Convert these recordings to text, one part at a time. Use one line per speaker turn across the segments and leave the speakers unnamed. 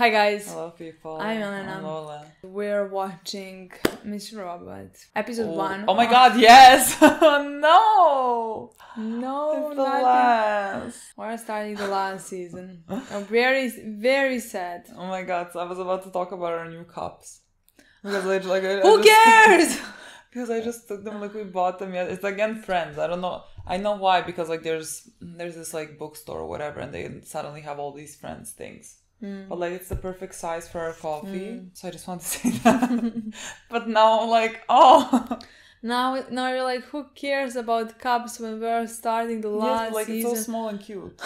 Hi guys.
Hello people.
I'm Milena.
I'm Lola.
We're watching Mr. Robot. Episode 1.
Oh my god, yes! No!
No,
It's the
not
last.
We're starting the last season. I'm very, very sad.
Oh my god, so I was about to talk about our new cups. Because
Who cares?
Because I just took them, like we bought them yet. It's again Friends. I don't know. I know why, because like there's this like bookstore or whatever and they suddenly have all these Friends things. But like it's the perfect size for our coffee. So I just want to say that. But now I'm like, oh.
Now you're like, who cares about cups when we're starting the last
like
season?
it's so small and cute.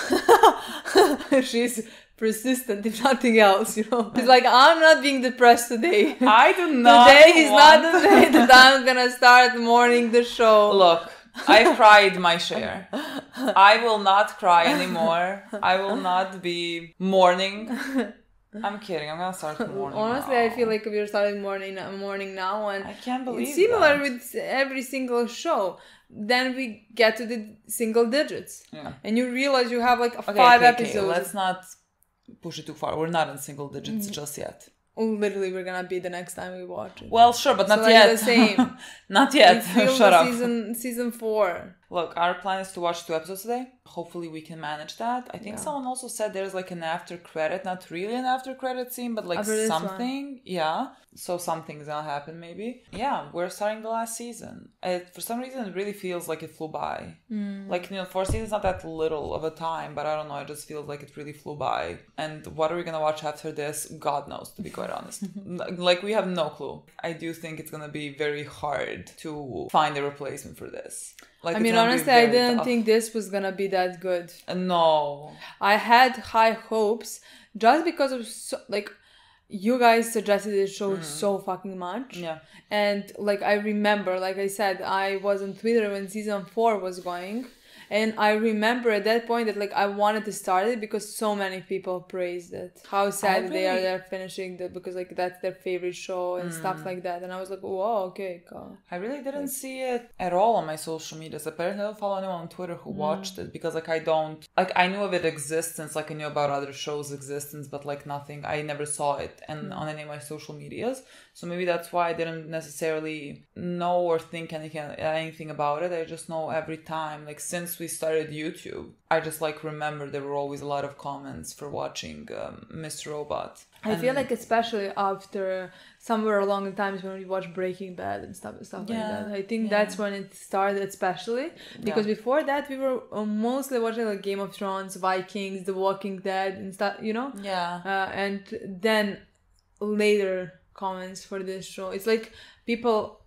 She's persistent, if nothing else, you know. It's like, I'm not being depressed today.
I do not.
Today is not the day that I'm gonna start mourning the show.
Look, I cried my share. I will not cry anymore. I will not be mourning. I'm kidding. I'm gonna start mourning.
Honestly,
now.
I feel like we're starting mourning now, and
I can't believe
it's similar
that.
with every single show. Then we get to the single digits, and you realize you have like five episodes.
Okay. Let's not push it too far. We're not in single digits just yet.
Literally, we're gonna be the next time we watch it.
Well, sure, but not
so
yet.
The same.
Not yet. Shut up.
Season 4.
Look, our plan is to watch 2 episodes today. Hopefully we can manage that. I think someone also said there's like an after credit, not really an after credit scene, but like something. Yeah. So something's gonna happen maybe. Yeah, we're starting the last season. For some reason it really feels like it flew by. Like, 4 seasons not that little of a time, but I don't know, it just feels like it really flew by. And what are we gonna watch after this? God knows, to be quite honest. Like, we have no clue. I do think it's gonna be very hard to find a replacement for this. Like,
I mean, honestly, I didn't think this was gonna be that good.
No.
I had high hopes just because of you guys suggested this show so fucking much.
Yeah.
And like I remember, like I said, I was on Twitter when season 4 was going. And I remember at that point that like I wanted to start it because so many people praised it. How sad they are they're finishing because like that's their favorite show and stuff like that. And I was like, whoa, okay, cool.
I really didn't see it at all on my social medias. Apparently I don't follow anyone on Twitter who watched it because like I knew of its existence, like I knew about other shows' existence, but like nothing. I never saw it on any of my social medias. So maybe that's why I didn't necessarily know or think anything about it. I just know every time, like since we started YouTube, I just like remember there were always a lot of comments for watching Mr. Robot.
I feel like especially after somewhere along the times when we watched Breaking Bad and stuff like that. I think that's when it started especially. Because before that we were mostly watching like Game of Thrones, Vikings, The Walking Dead and stuff, you know?
Yeah.
And then later comments for this show. It's like people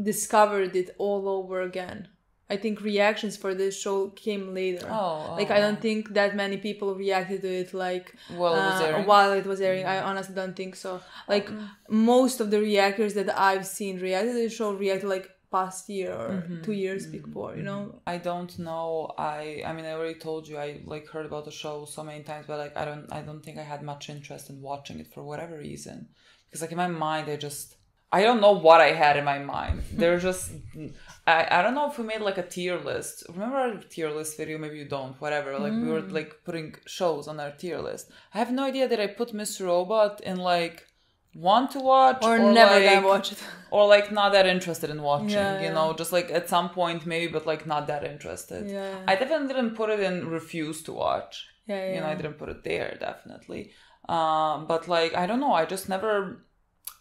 discovered it all over again. I think reactions for this show came later. I don't think that many people reacted to it like while it was airing. I honestly don't think so. Like most of the reactors that I've seen reacted to the show reacted like past year or 2 years before, you know?
I don't know. I mean I already told you I like heard about the show so many times, but like I don't think I had much interest in watching it for whatever reason. Because like in my mind I don't know what I had in my mind. There's just I don't know if we made like a tier list. Remember our tier list video? Maybe you don't, whatever. Like we were like putting shows on our tier list. I have no idea that I put Mr. Robot in like want to watch
or never
like,
gonna watch it.
Or like not that interested in watching, you know, just like at some point maybe, but like not that interested. I definitely didn't put it in refuse to watch. You know, I didn't put it there, definitely. But like, I don't know,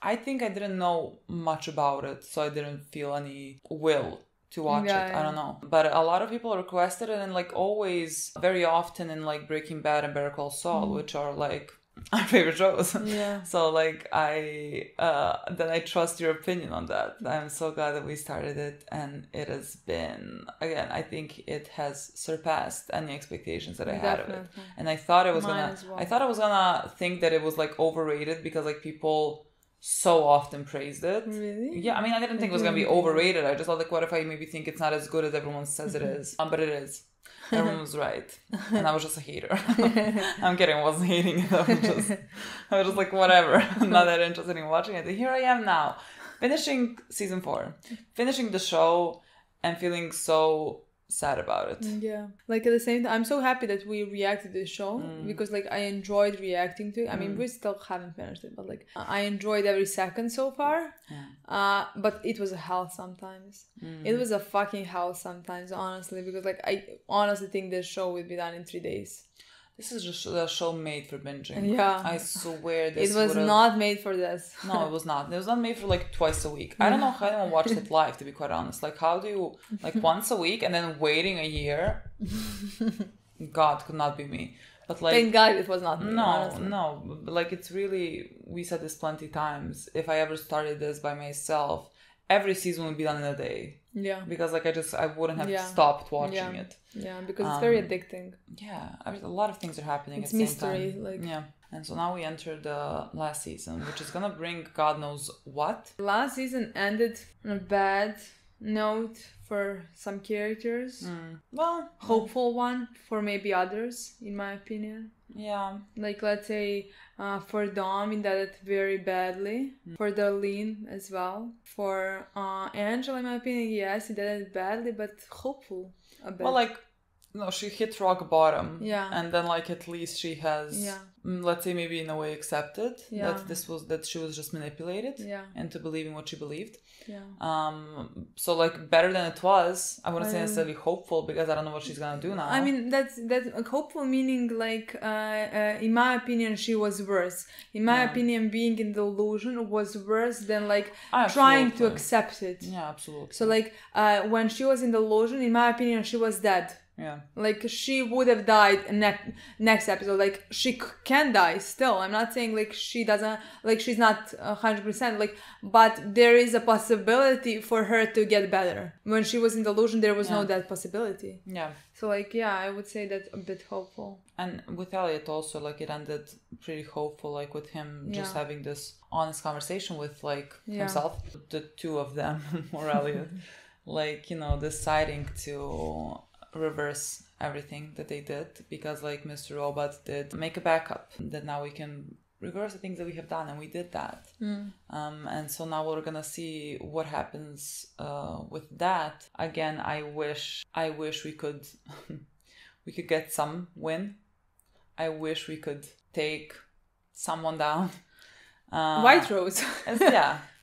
I think I didn't know much about it, so I didn't feel any will to watch it. I don't know. But a lot of people requested it, and like always, very often in like Breaking Bad and Better Call Saul, which are like our favorite shows. So like then I trust your opinion on that. I'm so glad that we started it, and it has been, again, I think it has surpassed any expectations that I had of it. And I thought I was gonna think that it was like overrated because like people so often praised it.
Really?
Yeah, I mean I didn't think it was gonna be overrated. I just thought like what if I maybe think it's not as good as everyone says it is. But it is. Everyone was right. And I was just a hater. I'm kidding, I wasn't hating it. I was just like, whatever. I'm not that interested in watching it. And here I am now, finishing season 4. Finishing the show and feeling so sad about it.
Yeah. Like at the same time, I'm so happy that we reacted to this show because like I enjoyed reacting to it. I mean, we still haven't finished it, but like I enjoyed every second so far. But it was a hell sometimes. It was a fucking hell sometimes, honestly, because like I honestly think this show would be done in 3 days.
This is just a show made for binging.
Yeah.
I swear this
It was not made for this.
No, it was not. It was not made for like twice a week. I don't know how anyone watched it live, to be quite honest. Like, how do you, like, once a week and then waiting a year? God, could not be me. But like,
thank God it was not me, honestly.
No. But like, it's really, we said this plenty times. If I ever started this by myself, every season would be done in a day.
Yeah.
Because like I wouldn't have stopped watching it.
Yeah, because it's very addicting.
Yeah, a lot of things are happening
it's
at the same time.
It's mystery, like.
Yeah. And so now we enter the last season, which is gonna bring God knows what.
Last season ended on a bad note for some characters.
Well,
hopeful one for maybe others, in my opinion.
Yeah.
Like, let's say for Dom, it did it very badly. For Darlene as well. For Angela, in my opinion, yes, he did it badly, but hopeful a bit.
Well, like, no, she hit rock bottom.
Yeah.
And then, like, at least she has, let's say, maybe in a way accepted that she was just manipulated into believing what she believed.
Yeah.
So, like, better than it was. I wouldn't say necessarily hopeful because I don't know what she's gonna do now.
I mean, that's hopeful, meaning, like, in my opinion, she was worse. In my opinion, being in delusion was worse than, like, trying to accept it.
Yeah, absolutely.
So, like, when she was in delusion, in my opinion, she was dead.
Yeah.
Like, she would have died next episode. Like, she can die still. I'm not saying, like, she doesn't, like, she's not 100%, like, but there is a possibility for her to get better. When she was in delusion, there was no that possibility.
Yeah.
So, like, yeah, I would say that's a bit hopeful.
And with Elliot also, like, it ended pretty hopeful, like, with him just having this honest conversation with, like, himself. The two of them, or Elliot, like, you know, deciding to reverse everything that they did, because like Mr. Robot did make a backup that now we can reverse the things that we have done, and we did that. And so now we're gonna see what happens with that. Again, I wish we could we could get some win. I wish we could take someone down.
White Rose.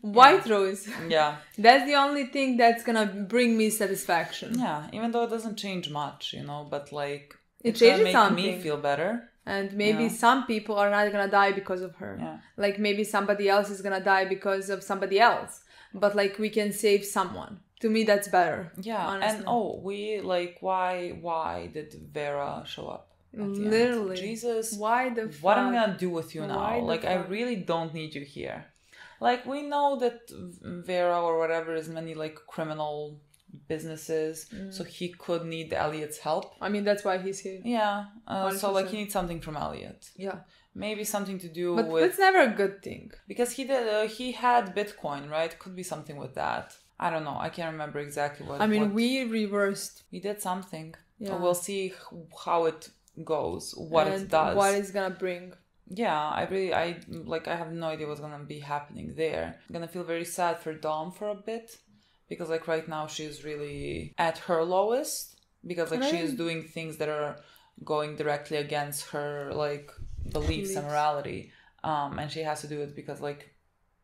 White Rose.
Yeah.
That's the only thing that's gonna bring me satisfaction.
Yeah, even though it doesn't change much, you know, but like
it's gonna make something.
Me feel better.
And maybe some people are not gonna die because of her.
Yeah.
Like maybe somebody else is gonna die because of somebody else. But like we can save someone. To me, that's better.
Yeah.
Honestly.
And we like why did Vera show up?
Literally.
Jesus.
Why the fuck?
What am I gonna do with you now? Like I really don't need you here. Like, we know that Vera or whatever is many, like, criminal businesses, so he could need Elliot's help.
I mean, that's why he's here.
Yeah. So, like, he needs something from Elliot.
Yeah.
Maybe something to do
with...
But
that's never a good thing.
Because he had Bitcoin, right? Could be something with that. I don't know. I can't remember exactly what...
I mean, we reversed.
We did something.
Yeah.
We'll see how it goes, what it does.
What it's gonna bring.
Yeah, I have no idea what's gonna be happening there. I'm gonna feel very sad for Dom for a bit, because like right now she's really at her lowest, because like she is doing things that are going directly against her like beliefs and morality, and she has to do it because like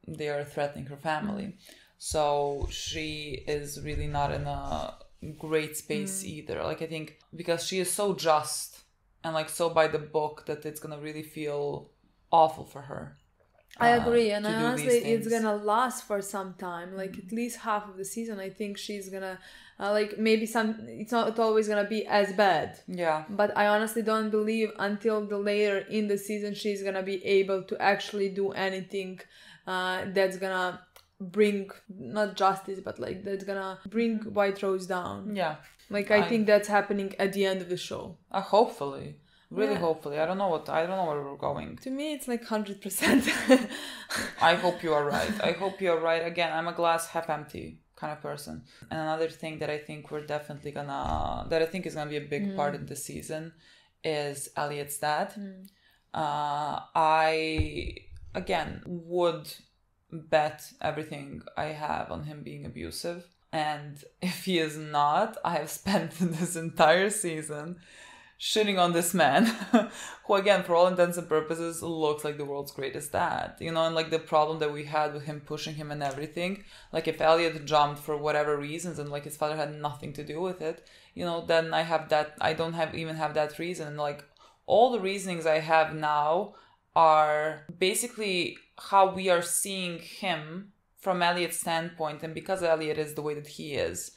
they are threatening her family. So she is really not in a great space either. Like I think because she is so just and like so by the book that it's gonna really feel awful for her.
I agree, and honestly, it's gonna last for some time, like at least half of the season. I think she's gonna, like maybe it's not always gonna be as bad.
Yeah.
But I honestly don't believe until the later in the season she's gonna be able to actually do anything that's gonna bring not justice, but like that's gonna bring White Rose down.
Yeah.
Like I think that's happening at the end of the show.
Hopefully. Really, hopefully. I don't know where we're going.
To me, it's like 100%.
I hope you are right. I hope you are right. Again, I'm a glass half empty kind of person. And another thing that I think is gonna be a big part of the season is Elliot's dad. I again would bet everything I have on him being abusive. And if he is not, I have spent this entire season shitting on this man who, again, for all intents and purposes, looks like the world's greatest dad. You know, and like the problem that we had with him pushing him and everything, like if Elliot jumped for whatever reasons and like his father had nothing to do with it, you know, then I don't even have that reason. And like all the reasonings I have now are basically how we are seeing him from Elliot's standpoint. And because Elliot is the way that he is,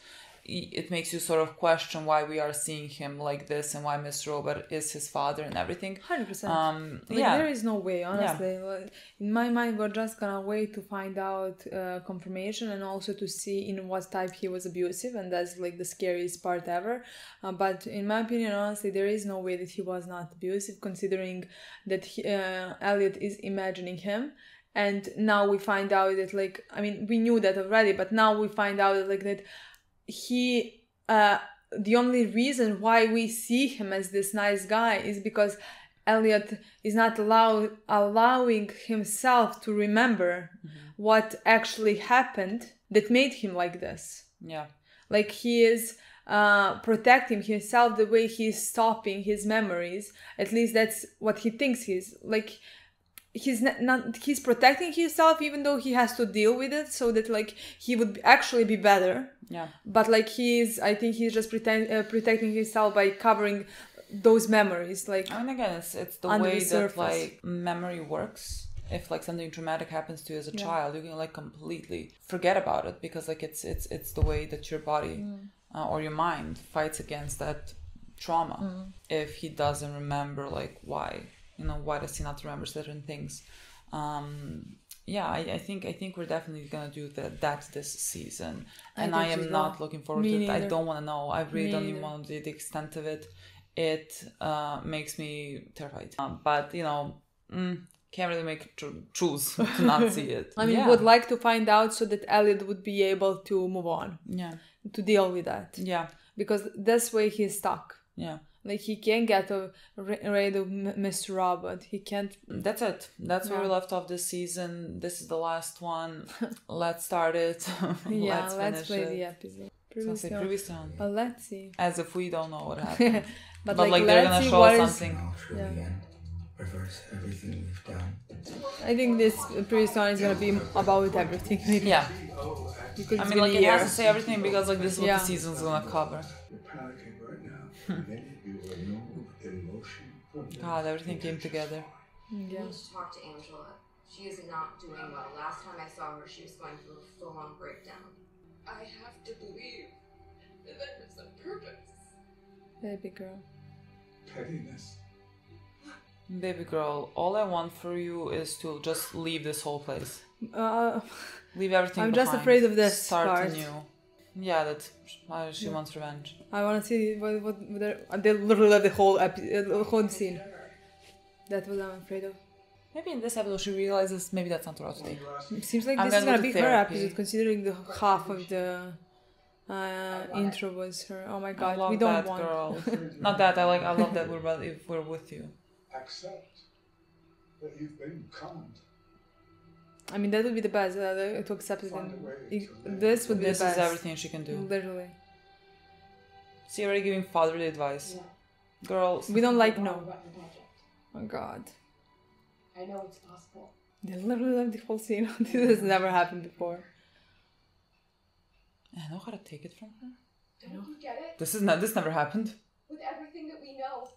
it makes you sort of question why we are seeing him like this and why Mr. Robert is his father and everything.
100%. There is no way, honestly. Yeah. In my mind, we're just gonna wait to find out confirmation and also to see in what type he was abusive, and that's like the scariest part ever. But in my opinion, honestly, there is no way that he was not abusive, considering that Elliot is imagining him. And now we find out that, like, I mean, we knew that already, but now we find out that, like, that he the only reason why we see him as this nice guy is because Elliot is not allowing himself to remember what actually happened that made him like this.
Yeah,
like he is protecting himself the way he's stopping his memories. At least that's what he thinks he's like. He's protecting himself, even though he has to deal with it, so that like he would actually be better.
Yeah.
But like I think he's just protecting himself by covering those memories. Like,
I mean, again, it's the way that like memory works. If like something traumatic happens to you as a child, you can like completely forget about it because like it's the way that your body or your mind fights against that trauma. If he doesn't remember like why. You know, why does he not remember certain things? I think we're definitely gonna do that this season, and I am not looking forward to it. I don't want to know. I really don't even want to know the extent of it. It makes me terrified. But you know, can't really choose to not see it.
I mean, would like to find out so that Elliot would be able to move on.
Yeah.
To deal with that.
Yeah.
Because this way he's stuck.
Yeah.
Like, he can't get rid of Mr. Robert. He can't...
That's it. That's where we left off this season. This is the last one. Let's start it.
let's play the episode.
Privy Stone.
But let's see.
As if we don't know what happened.
but like
they're going to show us something.
Reverse everything we've done.
I think this Privy Stone is going to be about everything. Maybe.
Yeah.
Because
I mean, like, it has to say everything because like this is what the season's going to cover.
You're panicking right now.
God, everything came together.
I need to talk to Angela. She is not doing well. Last time I saw her, she was going through a full-on breakdown.
I have to believe that there is a purpose.
Baby girl.
Pettiness.
Baby girl, all I want for you is to just leave this whole place. Leave everything
I'm
behind.
just afraid of this
Start
part.
anew. Yeah, that she wants revenge.
I want to see what they literally left the whole scene. That's what I'm afraid of.
Maybe in this episode she realizes maybe that's not the right thing.
It seems like this is gonna be her episode, considering the half of the intro was her. Oh my god, we don't want.
Girl. Not that I love that we're with you.
Accept that you've been conned.
I mean, that would be the best to accept it. This would be the best.
This is everything she can do.
Literally.
She already giving fatherly advice.
Yeah.
Girls.
We don't like no. Oh god.
I know it's possible.
They literally left the whole scene. This has never happened before.
I know how to take it from her.
Don't you get it?
This never happened.
With everything that we know,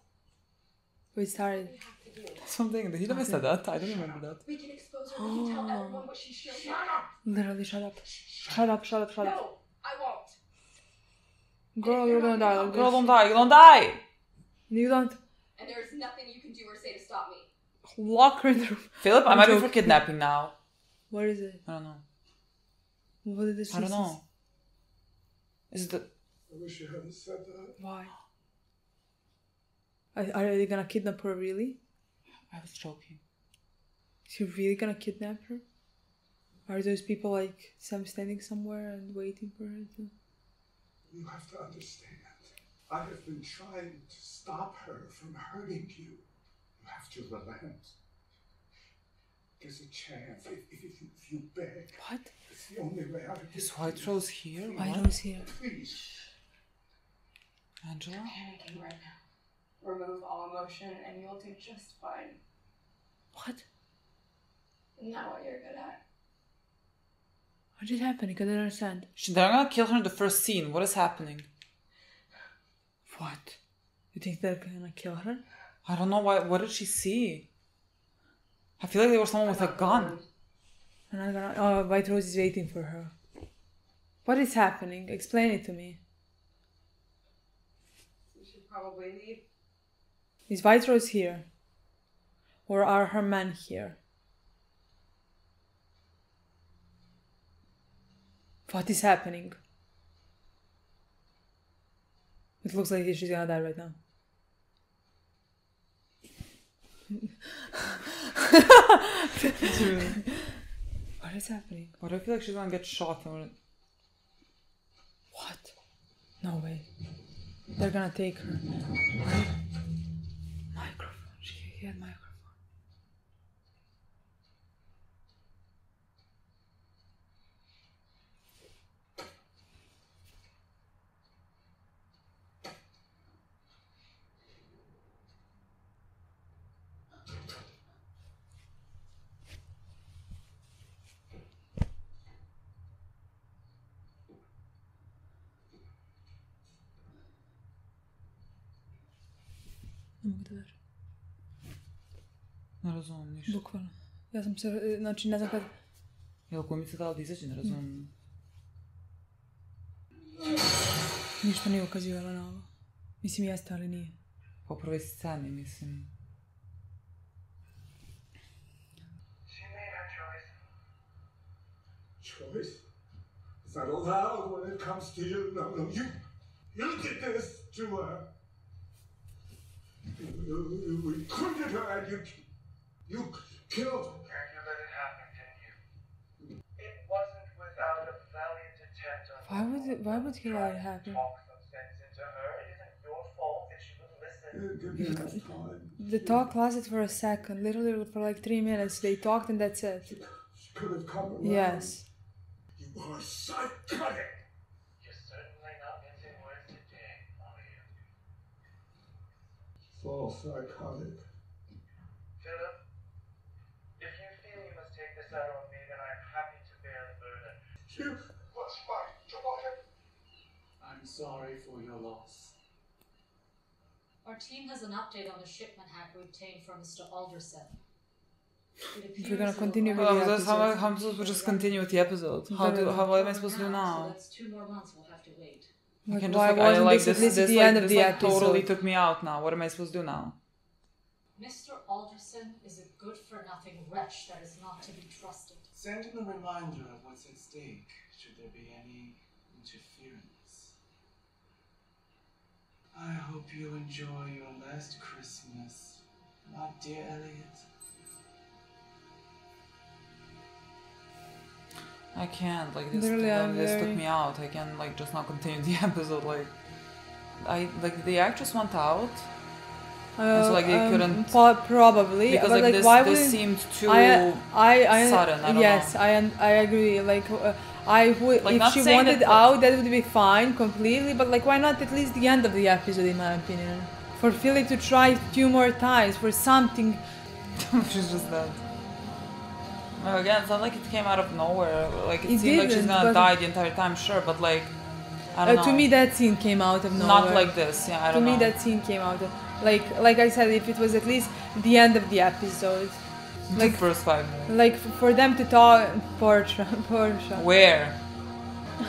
We started.
we have to do.
Something. He never said that. I don't remember that.
We can expose her. We can tell everyone what she showed. Shut up!
Literally, shut up. Shut up, shut up, shut up.
No, I won't.
Girl, you're gonna die. Like
Girl,
this.
don't die. You don't die.
You don't.
And there is nothing you can do or say to stop me.
Lock her in the room.
Philip, I might be for kidnapping now.
What is it?
I don't know.
What is this?
I don't know. Is it the...
I wish you hadn't said that.
Why? Are they gonna kidnap her, really?
I was joking.
Is he really gonna kidnap her? Are those people like standing somewhere and waiting for her to...
You have to understand. I have been trying to stop her from hurting you. You have to relent. There's a chance if you beg.
What?
It's the only way out of
Is
this.
White Rose here?
White
What?
Rose here.
Please.
Angela?
You're panicking right now. Remove all emotion and you'll do just fine.
What?
Isn't that what you're good at?
What is happening? I don't understand.
They're gonna kill her in the first scene. What is happening?
What? You think they're gonna kill her?
I don't know why. What did she see? I feel like there was someone with a gun.
And I'm gonna. Oh, White Rose is waiting for her. What is happening? Explain it to me.
You should probably leave.
Is White Rose here? Or are her men here? What is happening? It looks like she's gonna die right now. What is happening?
Why do I feel like she's gonna get shot?
What? No way. They're gonna take her. Microphone. She had microphone. Ne mogu da verujem.
Ne razumijem ništa.
Bukvalno. Ja sam se, znači ne znam kad...
Jel gumica dala da izađe? Ne razumijem.
Ništa nije ukazivala na ovo. Mislim jeste, ali nije.
Po prvoj sceni, mislim.
She made her choice. Choice? Is that allowed when it comes to you? No, you did this to her. You recruited her and you killed her.
And you let it happen, didn't you? It wasn't without a valiant attempt on
Why would he let it happen?
talk some sense into her. It isn't your fault that she wouldn't listen.
Give me enough time.
The talk lasted for a second, literally for like 3 minutes. They talked and that's it.
She could have come around.
Yes.
You are psychotic.
You're certainly not mincing words today, are you?
Full psychotic.
Philip, if you feel you must take this out on me, then I'm happy to bear the burden.
She was my daughter.
I'm sorry for your loss.
Our team has an update on the shipment hack we obtained from Mr. Alderson.
We're gonna continue with
Well,
the
that's
episode.
how I'm supposed to just continue with the episode. What am I supposed to do
So
now?
that's 2 more months we'll have to wait.
I
Like,
can
why
just
wasn't
like
this
this
at least at
this
the
like,
end of
this
the
like totally
episode?
took me out now. What am I supposed to do now?
Mr. Alderson is a good-for-nothing wretch that is not to be trusted.
Send him a reminder of what's at stake, should there be any interference. I hope you enjoy your last Christmas, my dear Elliot.
I can't like this.
Literally, I'm
This
very-
took me out. I can like just not continue the episode. Like, I like the actress went out. And so, like, they couldn't-
Probably
Because
but
like,
like why
this
would
seemed too
I
sudden. I don't
yes
know.
I agree like I would
Like,
if
not
she
saying
wanted
that-
out that would be fine completely, but like why not at least the end of the episode, in my opinion, for Philip to try a few more times for something.
She's just dead. Well, again, it's not like it came out of nowhere. Like it
It
seemed like she's
didn't,
gonna
but-
die the entire time, sure, but like I don't know.
To me that scene came out of nowhere.
not like this. Yeah, I
To
don't know.
me that scene came out of like I said, if it was at least the end of the episode,
like
like
first 5 minutes.
like for them to talk Portia
Where?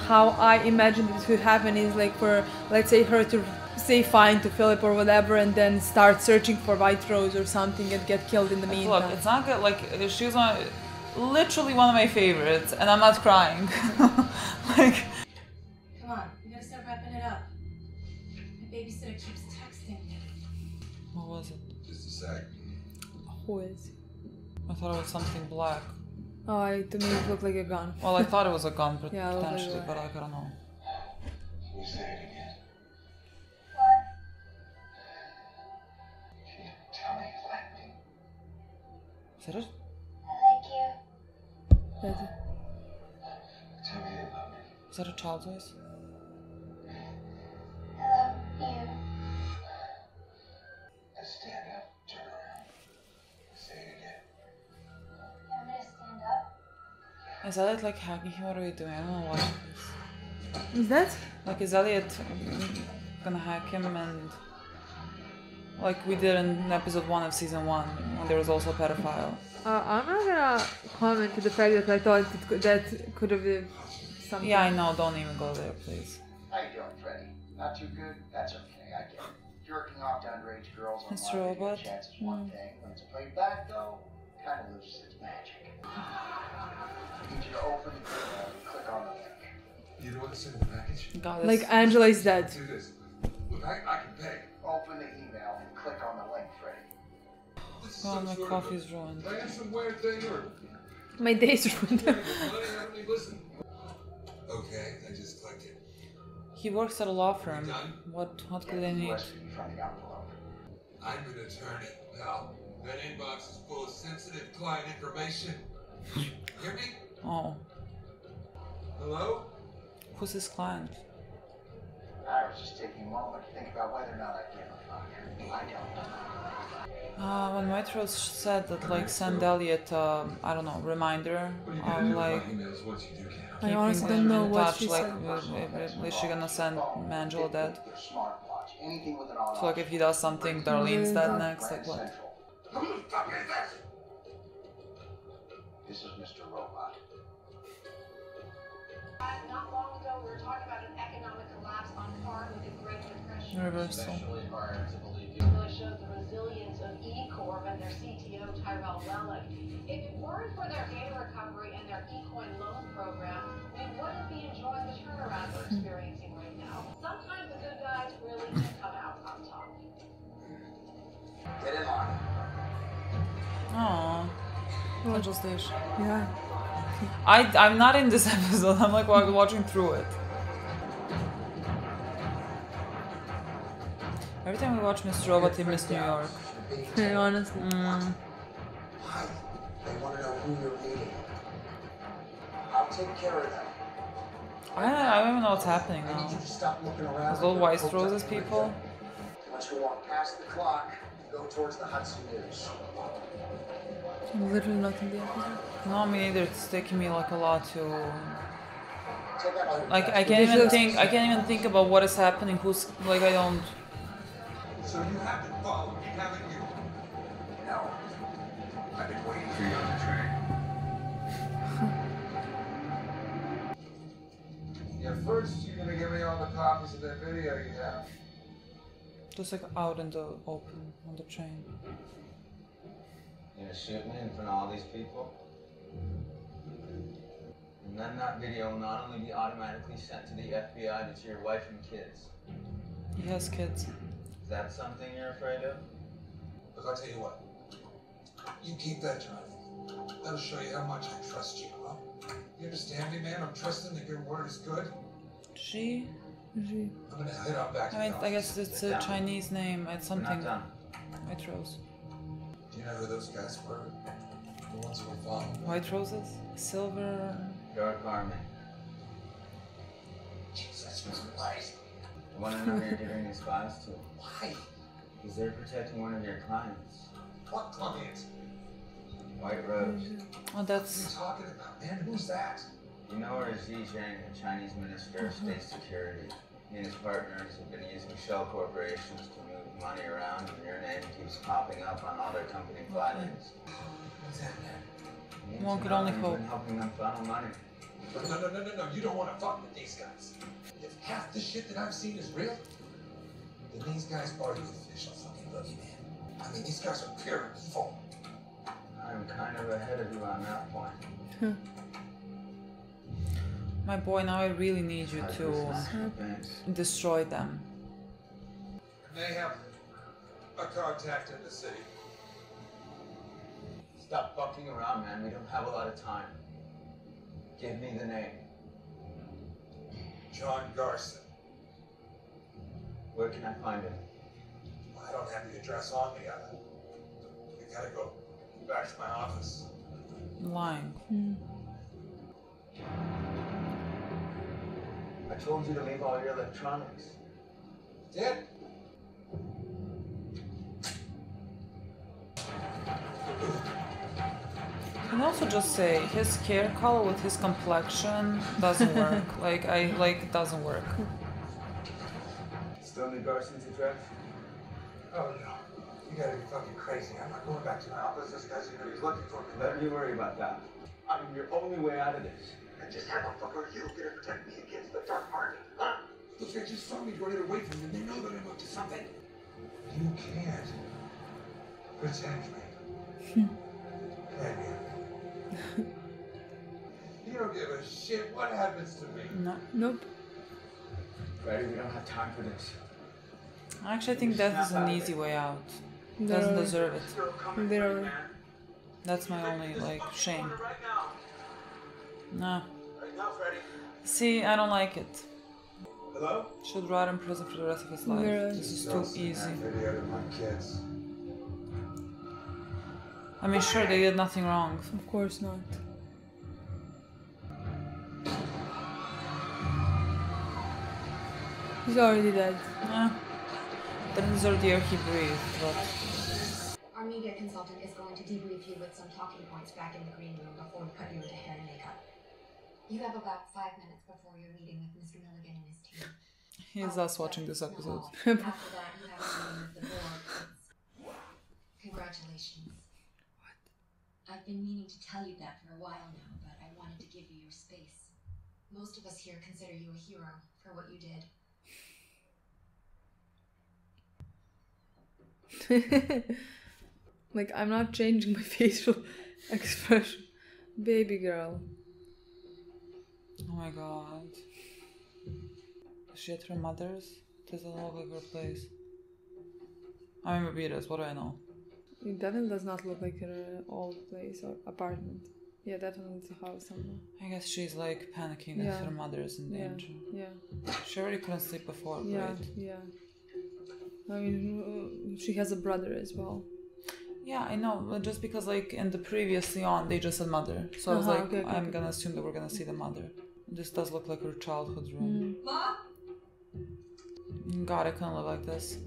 how I imagined it would happen is like for, let's say, her to say fine to Philip or whatever and then start searching for White Rose or something and get killed in the meantime.
Look, it's not good. Like she was literally one of my favorites, and I'm not crying. Like
Come on, we gotta start wrapping it up. My babysitter keeps texting me.
what was it?
Just a sec.
Who is?
I thought it was something black.
Oh, to me it looked like a gun.
Well, I thought it was a gun
Yeah, it looked like
potentially,
a-
but like I don't know.
You say it again. She didn't tell me anything.
Is that it?
I
That's it.
Tell me you love me.
Is that a child's voice?
I love you.
Just stand up, turn around. Say it again.
You want me to stand up?
Is Elliot like hacking him? What are we doing? I don't know what.
Is that?
Like, is Elliot gonna hack him and like we did in episode 1 of season 1 when there was also a pedophile?
I'm not gonna comment to the fact that I thought that could have been something.
Yeah, I know. Don't even go there, please.
How you doing, Freddy? Not too good? That's okay, I get it. Jerking off to underage girls on
Mr.
live
Robot?
video chats is one thing. When it's played back, though, kind of loses its magic. I need you to open the email and click on the link.
You don't want to send the package?
Got this.
Like Angela is dead.
Do this. Look, I can pay.
Open the email and click on the link, Freddy.
This is
Oh,
some
my
sort
coffee's
of
ruined.
ransomware thing or
My day's ruined.
money? Listen. Okay, I just clicked it.
He works at a law firm. What do they need?
USB from the envelope.
I'm an attorney, pal. That inbox is full of sensitive client information. Hear me?
Oh,
Hello?
who's his client?
I was just taking a moment to think about whether or not I give a fuck. I don't.
When White Rose said that, like, send Elliot, I don't know, reminder
What are you
of
gonna do
like
with my emails once you do get out?
I honestly
keeping
don't
him
know
in
what
touch,
she
like,
said.
is she gonna send Angela dead?
Your smartwatch. Anything with an on.
So like if he does something, Darlene's dead next, like what?
Central.
Who the fuck is this?
This is Mr. Robot.
Not long ago, we were talking about an economic collapse on par with the Great Depression.
Reversal.
Really shows the resilience of E-Corp and their CTO, Tyrell Wellick. If it weren't for their data recovery and their eCoin loan program, we wouldn't be enjoying the turnaround we're experiencing right now. Sometimes the good guys really do come out on top.
Get in line.
Aww. Central Station.
Yeah.
I'm not in this episode, I'm like watching through it. Every time we watch Mr. Robot, we miss New York.
Yeah, honestly.
Hi. They want to know who you're meeting. I'll take care of them.
I don't even know what's happening
I need
now.
you to stop looking around.
Those little White Roses people.
Once you walk past the clock, go towards the Hudson News.
I'm literally not in the episode.
No, me neither. It's taking me like a lot to.
Take out all your
Like I
trash.
can't even think about what is happening. Who's like I don't.
So you have been following me, haven't you?
No.
I've been waiting for you on the train. Yeah, first you're gonna give me all the copies of that video you have.
Just like out in the open on the train.
You're gonna shoot me in front of all these people? And then that video will not only be automatically sent to the FBI, but to your wife and kids.
He has kids.
Is that something you're afraid of?
Look, I'll tell you what. You keep that driving. That'll show you how much I trust you, huh? You understand me, man? I'm trusting that your word is good.
She.
I'm gonna head out back to
I mean,
the
I
office.
guess it's a Chinese name. It's something.
We're not
White Rose.
Do you know who those guys were? The ones who were following me?
White Roses? Silver.
Dark Army.
Jesus Christ.
I want to know who you're giving these files to.
Why?
Because they're protecting one of your clients.
What client?
White Rose.
Oh,
What are
that's.
you talking about, man? Who's that?
You know her as Xi Jinping, the Chinese Minister of State Security. He and his partners have been using shell corporations to move money around, and your name keeps popping up on all their company filings.
What's that, man?
You
One
need
could
to know
only
you've
hope.
been helping them funnel money.
No. You don't want to fuck with these guys. If half the shit that I've seen is real, then these guys are the official fucking boogeyman. I mean, these guys are pure evil.
I'm kind of ahead of you on that point.
My boy, now I really need you to destroy them.
They have a contact in the city.
Stop fucking around, man. We don't have a lot of time. Give me the name.
John Garson.
Where can I find him?
Well, I don't have the address on me. I gotta go back to my office.
Lying.
told you to leave all your electronics.
Did?
Can also just say his hair color with his complexion doesn't work. It doesn't work.
Still need Garson's address?
Oh no. You gotta be fucking crazy. I'm not going back to my office. This guy's gonna be looking for me.
Let me worry about that. I'm your only way out of this.
And just how the fuck are you gonna protect me against the dark market, huh? Those guys just saw me running away from them. They know that I'm up to something. You can't protect me. Can you? You don't give a shit what happens to me.
No.
Nope.
Freddie, we don't have time for this.
I actually think death is an easy way out. Doesn't deserve it.
Literally.
That's my only, shame. No.
Right now, Freddie.
See, I don't like it.
Hello?
Should rot in prison for the rest of his life. This is too easy. I mean, sure, they did nothing wrong.
Of course not. He's already dead.
Didn't deserve the air he breathed, but...
Our media consultant is going to debrief you with some talking points back in the green room before we put you into hair and makeup. You have about 5 minutes before your meeting with Mr. Milligan and his team.
He's us watching this episode.
After that, you have a meeting with the board. Congratulations.
What? I've been meaning to tell you that for a while now, but I wanted to give you your space.
Most of us here consider you a hero for what you did.
I'm not changing my facial expression. Baby girl.
Oh my god. Is she at her mother's? Doesn't look like her place. I mean, maybe it is. What do I know?
It definitely does not look like her old place or apartment. Yeah, definitely it's a house somewhere.
I guess she's panicking that her mother is in danger.
Yeah.
She already couldn't sleep before, right?
Yeah. I mean, she has a brother as well.
Yeah, I know. Just because, in the previously on, they just said mother. So I was I'm gonna assume that we're gonna see the mother. This does look like her childhood room.
Mom?
God, I couldn't live like this.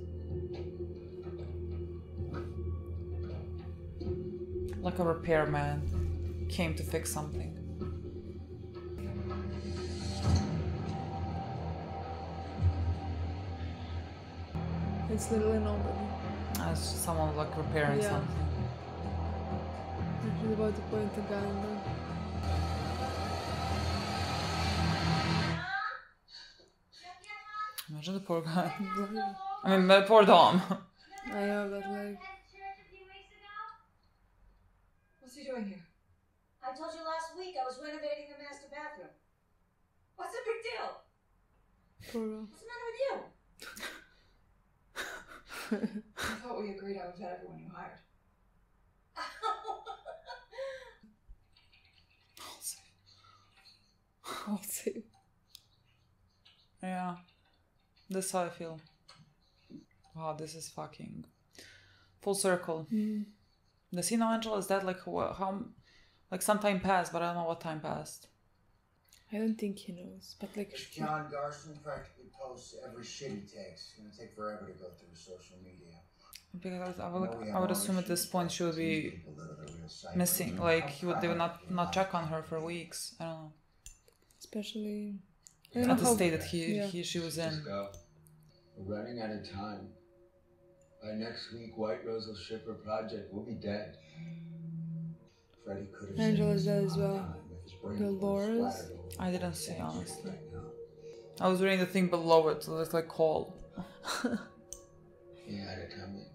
Like a repairman came to fix something.
It's literally nobody.
It's just someone repairing something.
She's about to point the gun.
Imagine the poor guy. I mean, the poor Dom.
I know, but
What's he doing here?
I told you last week I was renovating the master bathroom. What's the big deal?
Poor girl.
What's the matter with you?
I thought we agreed I would vet everyone you hired.
I'll see.
Yeah. That's how I feel. Wow, this is fucking full circle. Does he know Angela is dead? How some time passed, but I don't know what time passed.
I don't think he knows, but
John Garson practically posts every shit he takes. It's gonna take forever to go through social media.
Because I would assume at this point she would be missing. They would not check on her for weeks. I don't know.
Especially
at the state that she was in.
We're running out of time. By next week, White Rose will ship her project. We'll be dead.
Freddie could have
Angela's dead as well. Dolores.
I didn't see, honestly. I was reading the thing below it, so it's call.
He had it coming.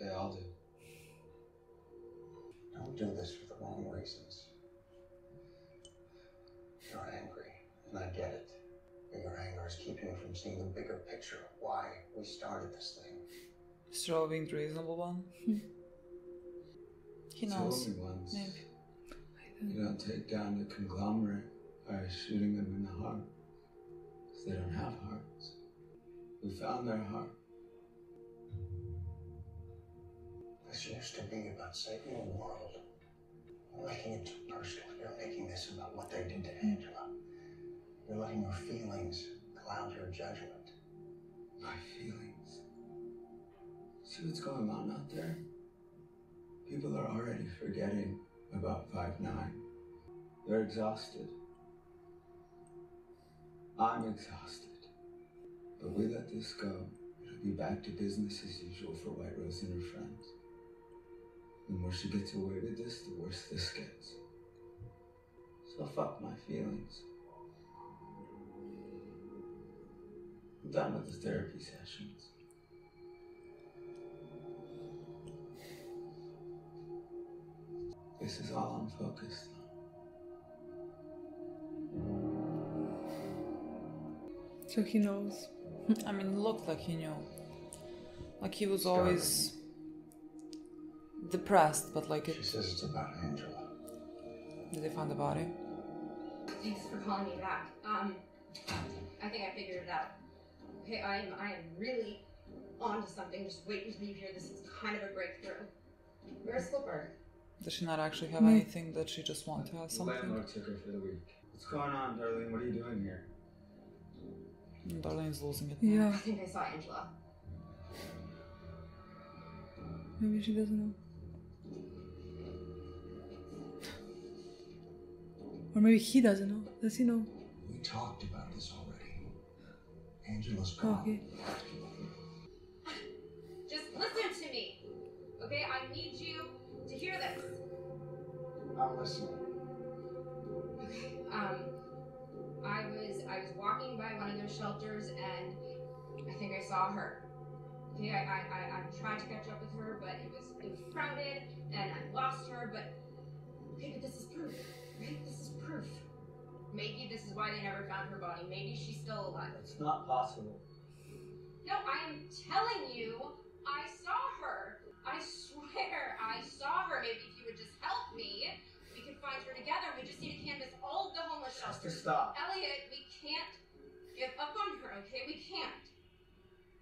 They all do.
Don't do this for the wrong reasons. You're angry, and I get it. But your anger is keeping me from seeing the bigger picture of why we started this thing.
Stroh being the reasonable one. He knows.
Told me once.
Maybe.
You don't take down the conglomerate by shooting them in the heart. Because they don't have hearts. We found their heart.
This used to be about saving the world. You're making it too personal. You're making this about what they did to Angela. You're letting letting your feelings cloud your judgment.
My feelings? See what's going on out there? People are already forgetting about 5'9". They're exhausted. I'm exhausted. But we let this go, it'll be back to business as usual for White Rose and her friends. The more she gets away with this, the worse this gets. So fuck my feelings. I'm done with the therapy sessions. This is all I'm focused on.
So he knows.
I mean, it looked like he knew. Like he was always depressed, but like it...
She says it's about Angela.
Did they find the body?
Thanks for calling me back. I think I figured it out. Okay, I am really onto something. Just wait until you hear this. It's kind of a breakthrough. Where's Slipper?
Does she not actually have anything that she just wants to have something?
The landlord took her for the week. What's going on, Darlene? What are you doing here?
Darlene's losing it.
Yeah.
I think I saw Angela.
Maybe she doesn't know. Or maybe he doesn't know. Does he know?
We talked about this already. Angela's gone.
Okay.
Just listen to me. Okay, I need you to hear this.
I'm listening.
Okay, I was walking by one of those shelters and I think I saw her. Okay, I tried to catch up with her, but it was crowded and I lost her, but okay, but this is proof, right? This is proof. Maybe this is why they never found her body. Maybe she's still alive.
It's not possible.
No, I am telling you, I saw her. I swear, I saw her. Maybe if you would just help me, we could find her together. We just need to canvass all of the homeless shelters.
Stop.
Elliot, we can't give up on her, okay? We can't.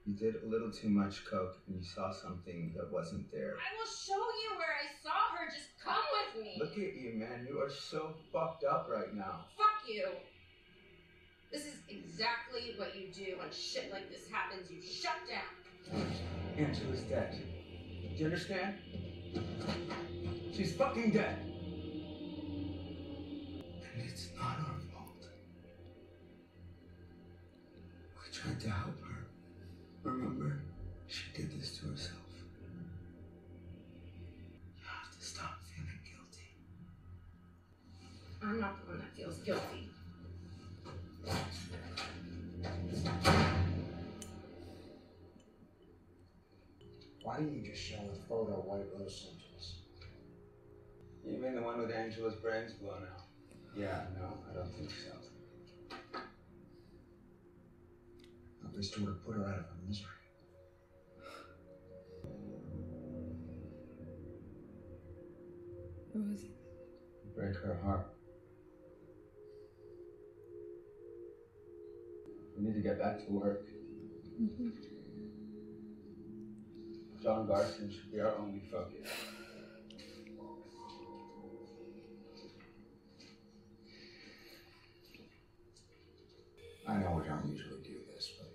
You did a little too much coke and you saw something that wasn't there.
I will show you where I saw her. Just come with me.
Look at you, man. You are so fucked up right now.
Fuck you. This is exactly what you do when shit like this happens. You shut down.
Angela's dead. Do you understand? She's fucking dead. And it's not our fault. We tried to help her. Remember? She did this to herself. You have to stop feeling guilty.
I'm not the one that feels guilty.
Why didn't you just show her the photo of White Rose sent to us?
You mean the one with Angela's brains blown out? Yeah, no, I don't think so.
At least it would have put her out of her misery.
What was it?
Break her heart. We need to get back to work.
Mm-hmm.
John Garson should be our only focus.
I know we don't usually do this, but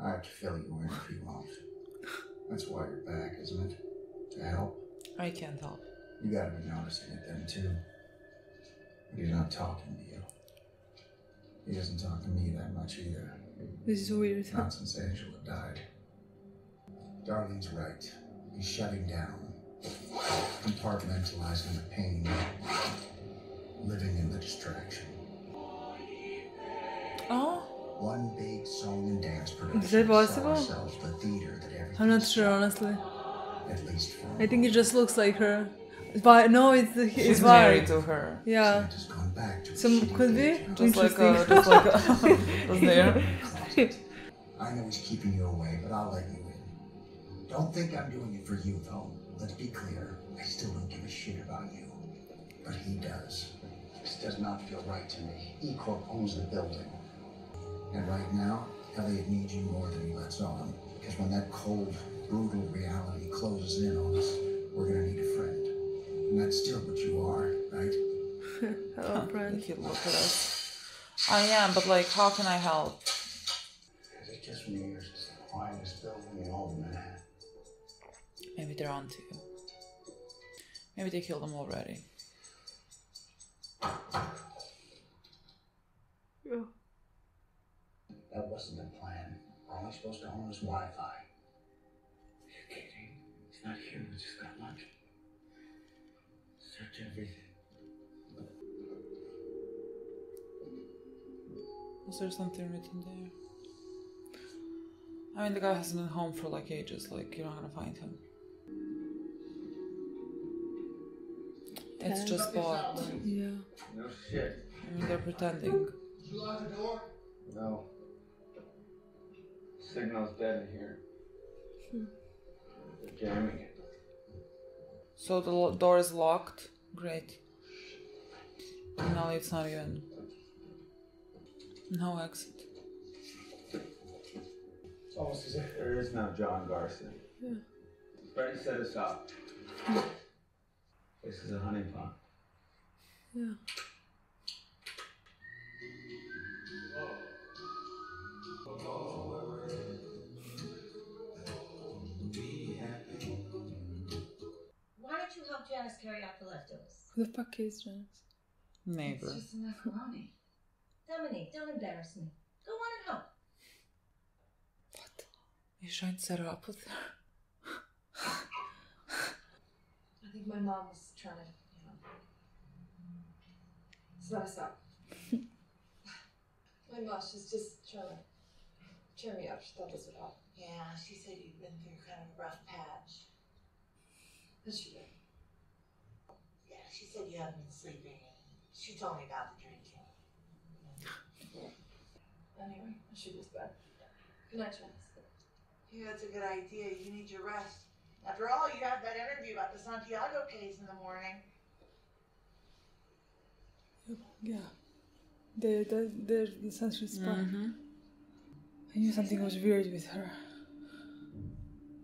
I have to fill you in if you won't. That's why you're back, isn't it? To help?
I can't help.
You gotta be noticing it then, too. But he's not talking to you. He doesn't talk to me that much either.
This is weird.
Not since Angela died. Darlene's right. He's shutting down. Compartmentalizing the pain. Living in the distraction.
Oh?
One big song and dance production.
Is that possible?
Ourselves the theater that everything.
I'm not sure, honestly.
At least for
I think it just looks like her. But no, it's
She's married to her.
Yeah. So could be.
Just like was there.
I know he's keeping you away, but I'll let you in. Don't think I'm doing it for you, though. Let's be clear. I still don't give a shit about you. But he does. This does not feel right to me. E-Corp owns the building. And right now, Elliot needs you more than he lets on. Because when that cold, brutal reality closes in on us, we're gonna need a friend. And that's still what you are, right?
Hello, friend.
He looked at us. I am, but like, how can I help?
Because it just me or just wine is building me all in Manhattan.
Maybe they're on to you. Maybe they killed him already.
Yeah.
That wasn't the plan. We're only supposed to own his Wi-Fi. Are you kidding? He's not here. We just got lucky. Search everything.
Was there something written there? I mean, the guy hasn't been home for like ages. Like, you're not gonna find him. It's just bought.
Yeah.
No shit.
I mean, they're pretending.
Did you lock the door?
No. Signal's dead in here. They're jamming it.
So the door is locked? Great. No, it's not even. No exit.
It's almost as if there is no John Garson.
Yeah.
Freddie set us up. This is a honey pot.
Yeah.
Why don't you help Janice carry out the leftovers?
Who the fuck is Janice?
Neighbor.
It's just enough money. Dominique, don't embarrass me. Go on and help.
What? You're trying to set her up with her?
I think my mom was trying to, set us up. My mom, she's just trying to cheer me up. She thought this would help.
Yeah, she said you'd been through kind of a rough patch.
Yes, she did.
Yeah, she said you haven't been sleeping. She told me about the drinking.
Anyway, I should go to bed. Good night, Janice.
Yeah, that's a good idea. You need your rest. After all, you have that interview about the Santiago case in the morning.
Yeah. The sensory spark. I knew something was weird with her.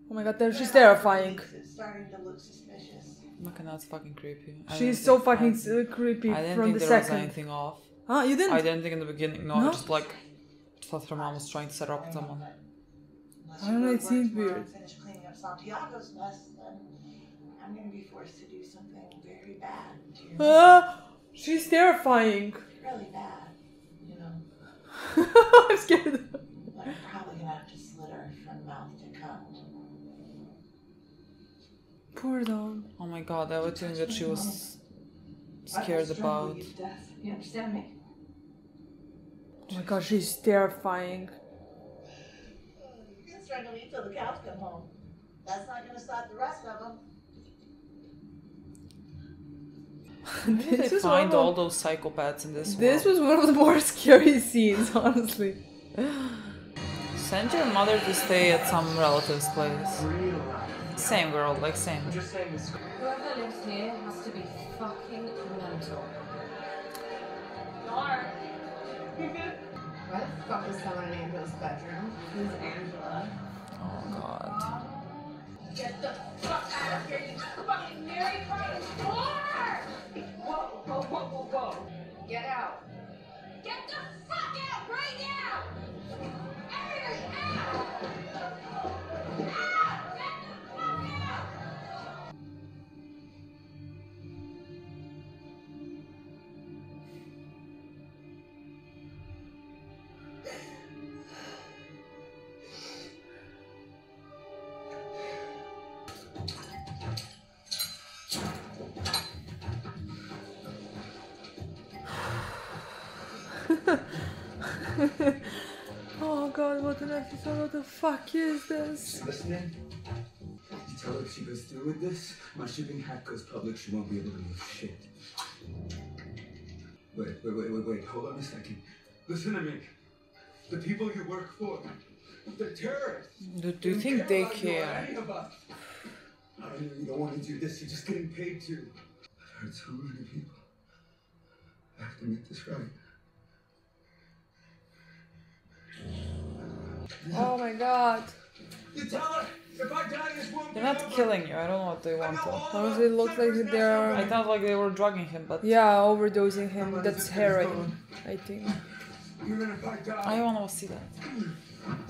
Oh my god, she's terrifying.
It's starting to look suspicious.
That's fucking creepy.
She's so fucking creepy
I didn't
from
think
the
there was
second.
anything off.
Huh? You didn't?
I didn't think in the beginning. No,
No?
I just like thought her mom was trying to set her up with someone.
I don't know, it seemed weird.
Finish cleaning up Santiago's mess, then I'm going to be forced to do something very bad to your mom.
She's terrifying.
Really bad,
I'm scared.
Like, I'm probably going to have to slit her from mouth to cunt.
Poor dog.
Oh my god, everything that she was scared about.
You to death. You understand me?
Oh my god, she's terrifying.
You can strangle me till the cows come home. That's not going to stop the rest of them.
Where did they find all those psychopaths in this world?
This was one of the more scary scenes, honestly.
Send your mother to stay at some relative's place. Same girl, like same.
Whoever lives here has to be fucking mental.
Why the fuck is someone in Angela's bedroom? Who's Angela?
Oh god.
Get the fuck out of here, you fucking Mary fucking whore! Whoa. Get out. Get the fuck out right now! Everybody out! Out! Get the fuck out!
Oh god, what an episode. What the fuck is this?
Listening? You tell her if she goes through with this, my shipping hack goes public, she won't be able to move shit. Wait, hold on a second. Listen to me. The people you work for, they're terrorists.
Do you think they care?
Any of us. I know you don't want to do this, you're just getting paid to. I've hurt so many people. I have to make this right.
Oh my god.
You tell her, if I die in this room,
They're not killing you, I don't know what they want to.
Honestly, it looks like they're...
I thought like they were drugging him, but...
Yeah, overdosing him. That's heroin, I think.
You're gonna fight God.
I want to see that.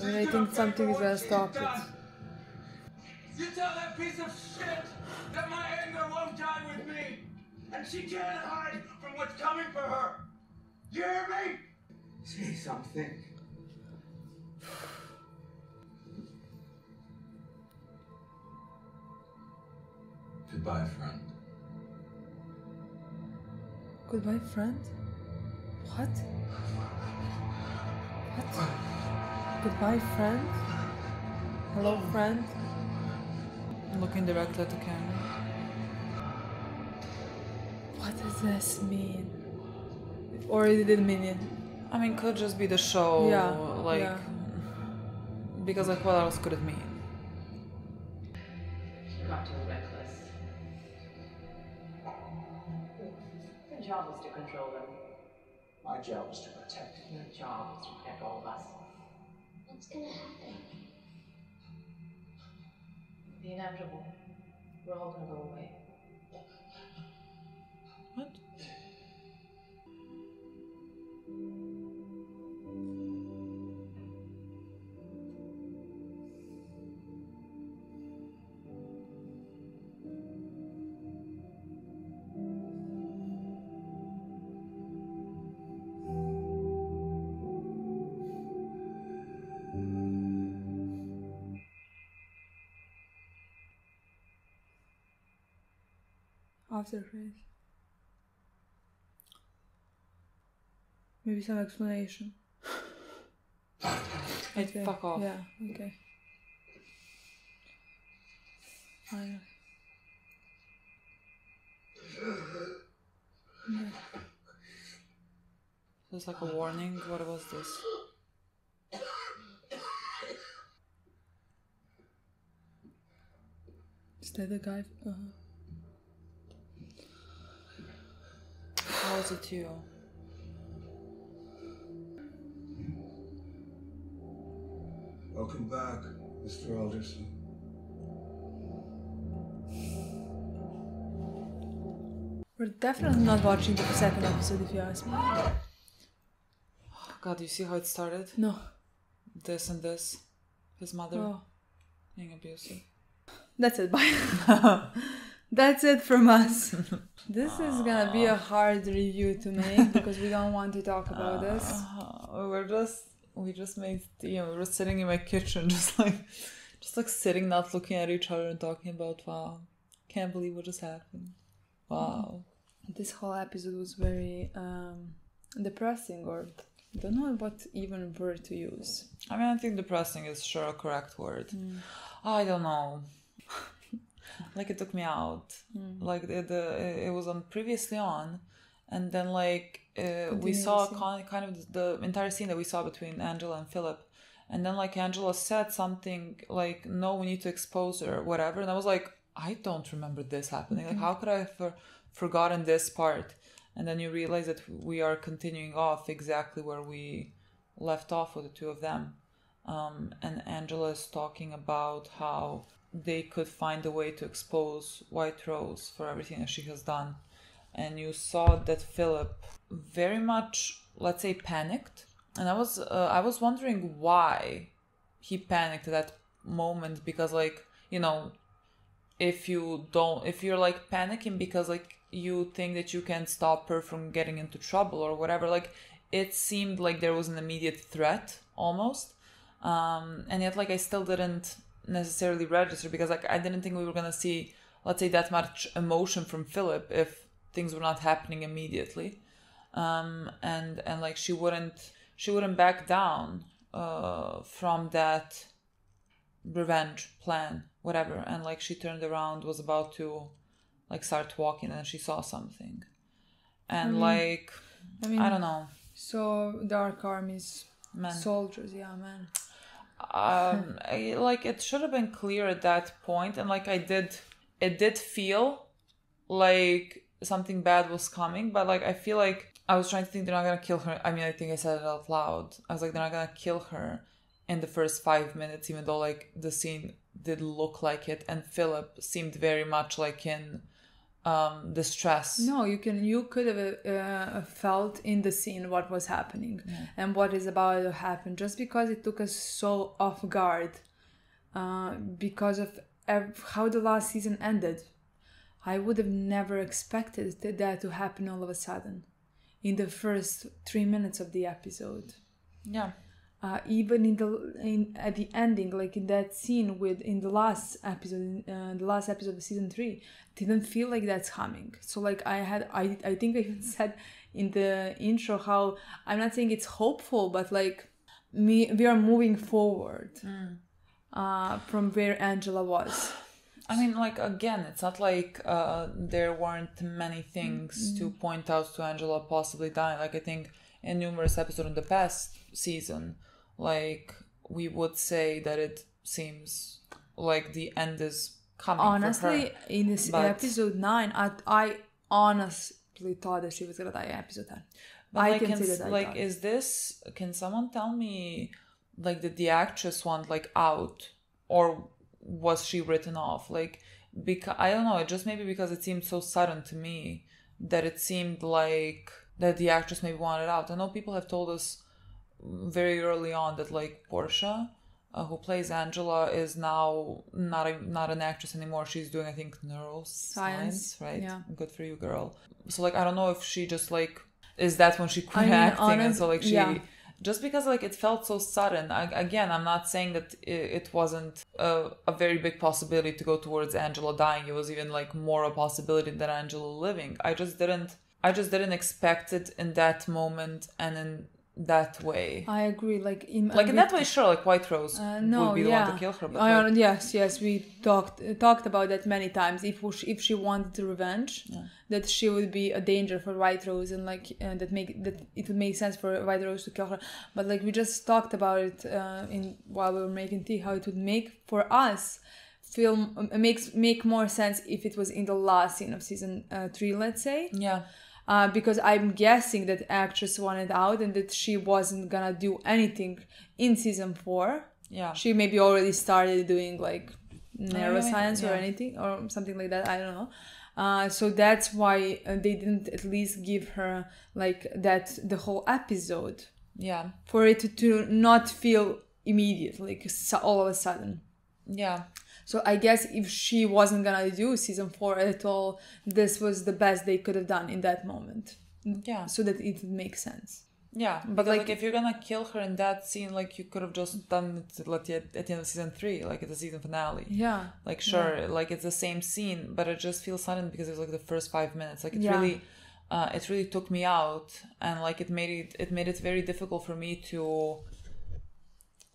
And I think something is gonna stop it.
You tell that piece of shit that my anger won't die with me, and she can't hide from what's coming for her. You hear me?
Say something.
Goodbye, friend.
Goodbye, friend? What? What? Goodbye, friend? Hello, friend?
Looking directly at the camera.
What does this mean? Or it didn't mean it?
I mean, could just be the show.
Yeah.
Like,
yeah.
Because, like, what else could it mean?
You got too reckless. Your job was to control them.
My job was to protect you.
Your job was to protect all of us.
What's gonna happen?
The inevitable. We're all gonna go away.
What?
After credit. Maybe some explanation.
Okay. Fuck off.
Yeah, okay. Fine. Yeah.
So it's like a warning. What was this?
Is that the guy?
How is it you?
Welcome back, Mr. Alderson.
We're definitely not watching the second episode, if you ask me.
God, you see how it started?
No.
This and this. His mother
Oh.
being abusive.
That's it, bye. That's it from us. This is gonna be a hard review to make because we don't want to talk about this.
We just made tea and we were sitting in my kitchen just like sitting, not looking at each other and talking about, wow, can't believe what just happened. Wow.
This whole episode was very depressing, or I don't know what even word to use.
I mean, I think depressing is sure a correct word. I don't know. Like, it took me out. Like, it was on previously on, and then like we saw kind of the entire scene that we saw between Angela and Philip, and then like Angela said something like, no, we need to expose her, whatever, and I was like, I don't remember this happening. Like, how could I have forgotten this part? And then you realize that we are continuing off exactly where we left off with the two of them, and Angela is talking about how they could find a way to expose White Rose for everything that she has done. And you saw that Philip very much, let's say, panicked. And I was wondering why he panicked at that moment, because like, you know, if you're like panicking because like you think that you can stop her from getting into trouble or whatever, like it seemed like there was an immediate threat almost. And yet like I still didn't necessarily register, because like I didn't think we were gonna see, let's say, that much emotion from Philip if things were not happening immediately, and like she wouldn't back down from that revenge plan, whatever. And like she turned around, was about to like start walking, and she saw something, and I don't know.
So Dark Army's soldiers, yeah, man.
Like it should have been clear at that point, and like it did feel like something bad was coming, but like I feel like I was trying to think they're not gonna kill her. I mean, I think I said it out loud. I was like, they're not gonna kill her in the first 5 minutes, even though like the scene did look like it, and Philip seemed very much like in distress.
No, you could have felt in the scene what was happening and what is about to happen, just because it took us so off guard because of how the last season ended. I would have never expected that to happen all of a sudden in the first 3 minutes of the episode.
Yeah.
Even at the ending, like in that scene in the last episode of season 3, didn't feel like that's coming. So like I think I even said in the intro how I'm not saying it's hopeful, but like we are moving forward from where Angela was.
I mean, like, again, it's not like there weren't many things to point out to Angela possibly dying. Like, I think in numerous episodes in the past season, like, we would say that it seems like the end is coming.
Honestly,
for her.
In this episode 9, I honestly thought that she was gonna die in episode 10.
But I can say that. Like, is this? Can someone tell me, like, did the actress want like out, or was she written off? Like, because I don't know. It just maybe because it seemed so sudden to me that it seemed like that the actress maybe wanted out. I know people have told us very early on that like Portia, who plays Angela, is now not an actress anymore. She's doing, I think, neuroscience, right? Yeah. Good for you, girl. So like I don't know if she just like is that when she quit acting, and so like she just because like it felt so sudden. Again, I'm not saying that it wasn't a very big possibility to go towards Angela dying. It was even like more a possibility than Angela living. I just didn't expect it in that moment and in that way.
I agree. Like in
that way, sure. Like White Rose would be the one to kill her. But
yes, we talked about that many times. If she wanted revenge, that she would be a danger for White Rose, and like that it would make sense for White Rose to kill her. But like we just talked about it while we were making tea, how it would make for us make more sense if it was in the last scene of season 3, let's say.
Yeah.
Because I'm guessing that actress wanted out and that she wasn't gonna do anything in season 4.
Yeah.
She maybe already started doing like neuroscience or anything or something like that. I don't know. So that's why they didn't at least give her like that the whole episode.
Yeah.
For it to not feel immediately, all of a sudden.
Yeah.
So I guess if she wasn't gonna do season 4 at all, this was the best they could have done in that moment.
Yeah.
So that it would make sense.
Yeah. But like if you're gonna kill her in that scene, like you could have just done it at the end of season 3, like at the season finale.
Yeah.
Like sure, like it's the same scene, but it just feels sudden because it's like the first 5 minutes. Like it really took me out, and like it made it very difficult for me to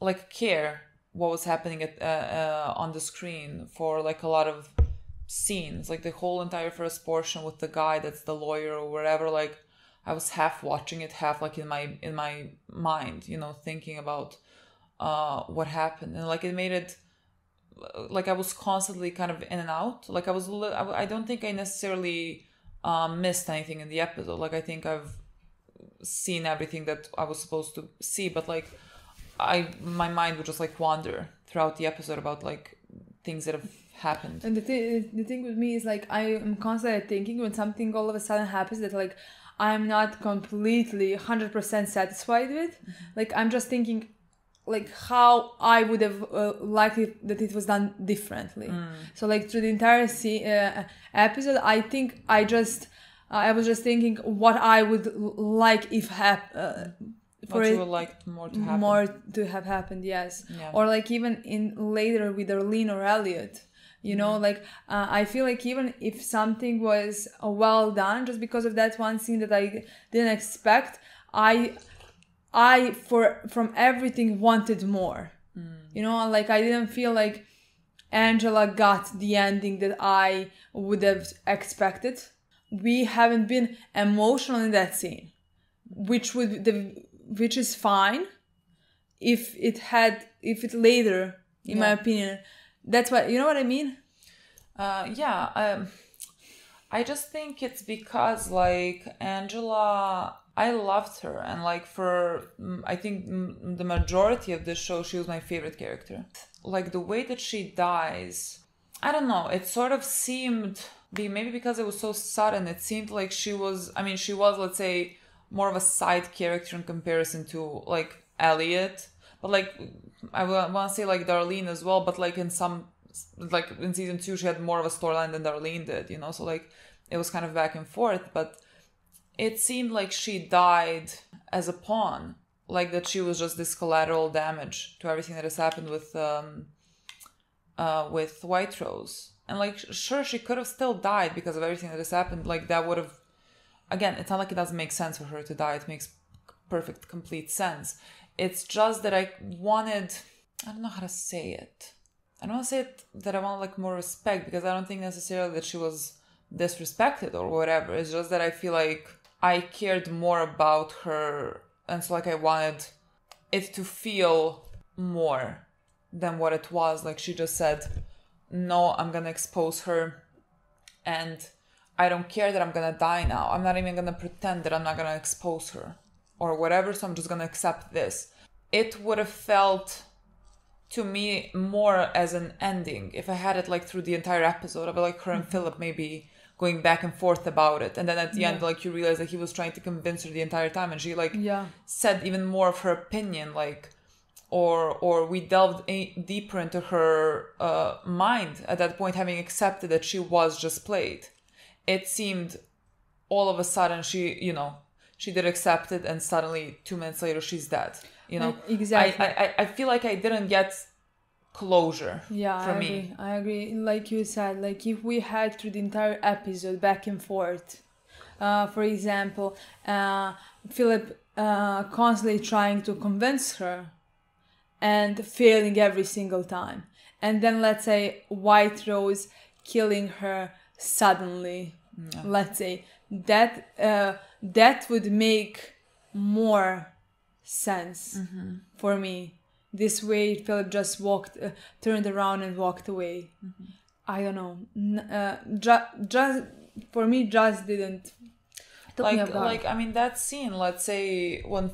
like care what was happening on the screen for like a lot of scenes, like the whole entire first portion with the guy that's the lawyer or whatever. Like I was half watching it, half like in my mind, you know, thinking about what happened, and like it made it like I was constantly kind of in and out. Like I don't think I necessarily missed anything in the episode. Like I think I've seen everything that I was supposed to see, but like my mind would just like wander throughout the episode about like things that have happened.
And the thing with me is like I am constantly thinking when something all of a sudden happens that like I'm not completely 100% satisfied with. Mm-hmm. Like I'm just thinking like how I would have liked it that it was done differently. So like through the entire episode, I think I was just thinking what I would like if
what you would like more
to have happened, yes.
Yeah.
Or like even in later with Arlene or Elliot, you know, like I feel like even if something was well done, just because of that one scene that I didn't expect, I from everything wanted more. You know, like I didn't feel like Angela got the ending that I would have expected. We haven't been emotional in that scene, which is fine if it later, in my opinion. That's what, you know what I mean?
I just think it's because like Angela, I loved her, and like for I think the majority of the show she was my favorite character. Like the way that she dies, I don't know, it sort of seemed maybe because it was so sudden, it seemed like she was, let's say, more of a side character in comparison to like Elliot. But like, I want to say like Darlene as well, but like in season 2, she had more of a storyline than Darlene did, you know? So like, it was kind of back and forth, but it seemed like she died as a pawn. Like that she was just this collateral damage to everything that has happened with White Rose. And like, sure, she could have still died because of everything that has happened. Like that would have, again, it's not like it doesn't make sense for her to die. It makes perfect, complete sense. It's just that I don't know how to say it. I don't want to say it that I want like more respect, because I don't think necessarily that she was disrespected or whatever. It's just that I feel like I cared more about her, and so like I wanted it to feel more than what it was. Like she just said, no, I'm gonna expose her, and I don't care that I'm gonna die now. I'm not even gonna pretend that I'm not gonna expose her or whatever, so I'm just gonna accept this. It would have felt to me more as an ending if I had it like through the entire episode of like her and Philip maybe going back and forth about it, and then at the end like you realize that he was trying to convince her the entire time, and she like said even more of her opinion, like or we delved deeper into her mind at that point, having accepted that she was just played. It seemed all of a sudden she did accept it, and suddenly 2 minutes later she's dead. You know,
exactly.
I feel like I didn't get closure. For me,
I agree. Like you said, like if we had through the entire episode back and forth, for example, Philip constantly trying to convince her and failing every single time, and then let's say White Rose killing her suddenly. Let's say that would make more sense for me. This way Philip just turned around and walked away. I don't know, just for me just didn't
like I mean that scene, let's say when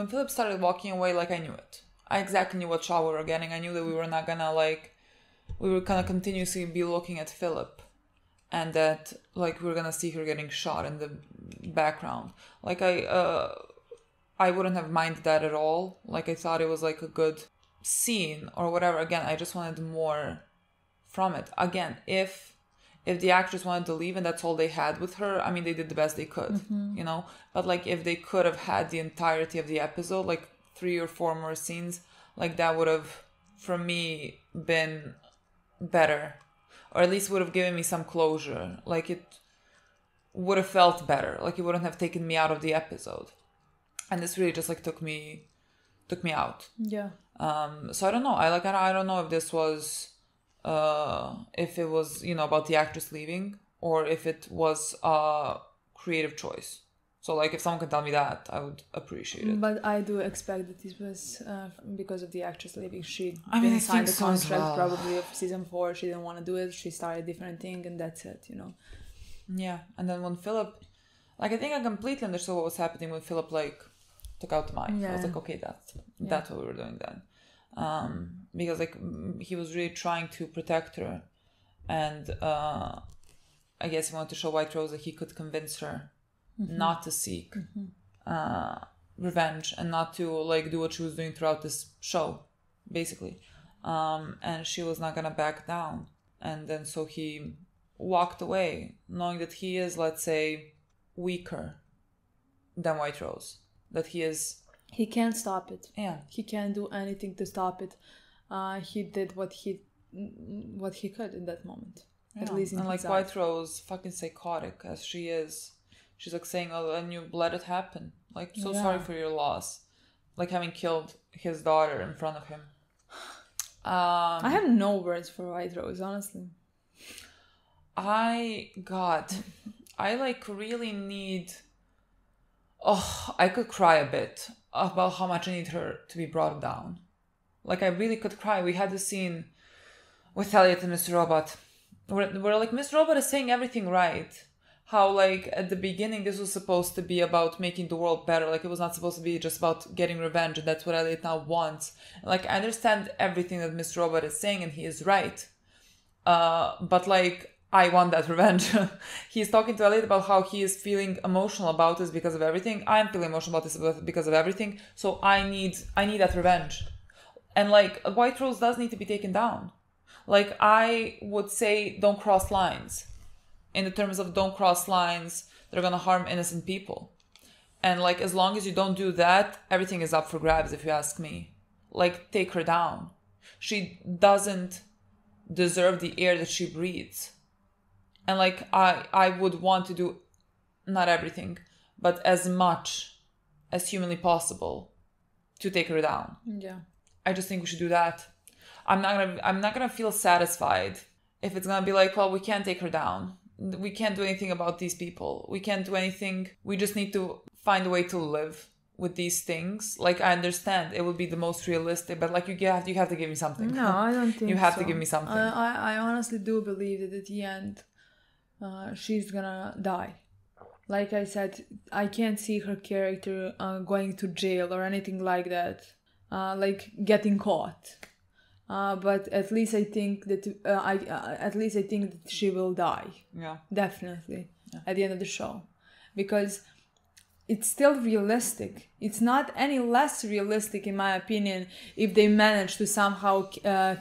Philip started walking away, like I knew it. I exactly knew what shot we were getting. I knew that we were not gonna we were gonna continuously be looking at Philip, and that like we were gonna see her getting shot in the background. Like I wouldn't have minded that at all. Like I thought it was like a good scene or whatever. Again, I just wanted more from it. Again, if the actress wanted to leave and that's all they had with her, I mean, they did the best they could, you know? But like if they could have had the entirety of the episode, like 3 or 4 more scenes, like that would have, for me, been better. Or at least would have given me some closure. Like it would have felt better. Like it wouldn't have taken me out of the episode. And this really just like took me out.
Yeah.
So I don't know. I don't know if this was if it was, you know, about the actress leaving, or if it was a creative choice. So like if someone can tell me that, I would appreciate it.
But I do expect that this was because of the actress leaving. She didn't sign the contract probably of season 4. She didn't want to do it. She started a different thing, and that's it, you know.
Yeah. And then when Philip, like I think I completely understood what was happening when Philip like took out the mic. I was like, okay, that's what we were doing then. Because like he was really trying to protect her, and I guess he wanted to show White Rose that he could convince her not to seek revenge and not to like do what she was doing throughout this show, basically. And she was not gonna back down, and then so he walked away, knowing that he is, let's say, weaker than White Rose. That he
can't stop it.
Yeah,
he can't do anything to stop it. He did what he could in that moment.
Yeah.
At least in
and
his
like White Rose, fucking psychotic as she is, she's like saying, "Oh, and you let it happen. Like, so sorry for your loss." Like having killed his daughter in front of him.
I have no words for White Rose, honestly.
I like really need. Oh, I could cry a bit about how much I need her to be brought down. Like, I really could cry. We had the scene with Elliot and Mr. Robot where like, Mr. Robot is saying everything right. How, like, at the beginning, this was supposed to be about making the world better. Like, it was not supposed to be just about getting revenge, and that's what Elliot now wants. Like, I understand everything that Mr. Robot is saying, and he is right. But, like, I want that revenge. He's talking to Elliot about how he is feeling emotional about this because of everything. I'm feeling emotional about this because of everything. So I need that revenge. And like White Rose does need to be taken down. Like I would say, don't cross lines. In the terms of don't cross lines, they're gonna harm innocent people. And like as long as you don't do that, everything is up for grabs. If you ask me, like take her down. She doesn't deserve the air that she breathes. And like I would want to do not everything, but as much as humanly possible to take her down.
Yeah.
I just think we should do that. I'm not gonna feel satisfied if it's gonna be like, well, we can't take her down. We can't do anything about these people. We can't do anything. We just need to find a way to live with these things. Like I understand it would be the most realistic, but like you have to give me something.
No, I don't think
you have
so.
to give me something.
I honestly do believe that at the end, she's gonna die. Like I said, I can't see her character going to jail or anything like that, like getting caught. But at least I think that she will die.
Yeah,
definitely. Yeah. At the end of the show, because it's still realistic. It's not any less realistic, in my opinion, if they manage to somehow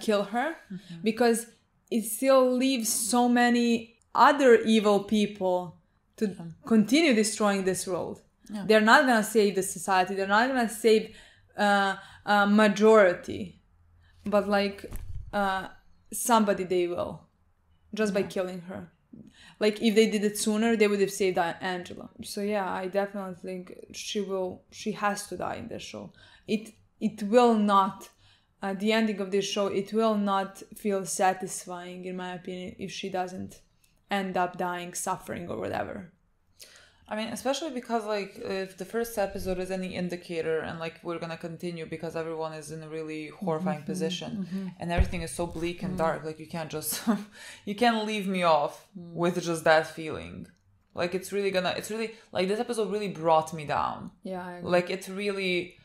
kill her, because it still leaves so many other evil people to continue destroying this world. Yeah. They're not gonna save the society. They're not gonna save majority, but like somebody they will, just by killing her. Like if they did it sooner, they would have saved Angela. So yeah, I definitely think she has to die in this show. It will not, at the ending of this show, it will not feel satisfying, in my opinion, if she doesn't end up dying, suffering or whatever.
I mean, especially because like if the first episode is any indicator, and like we're gonna continue because everyone is in a really horrifying position and everything is so bleak and dark, like you can't just you can't leave me off with just that feeling. Like it's really like this episode really brought me down.
Yeah, I agree.
Like it really,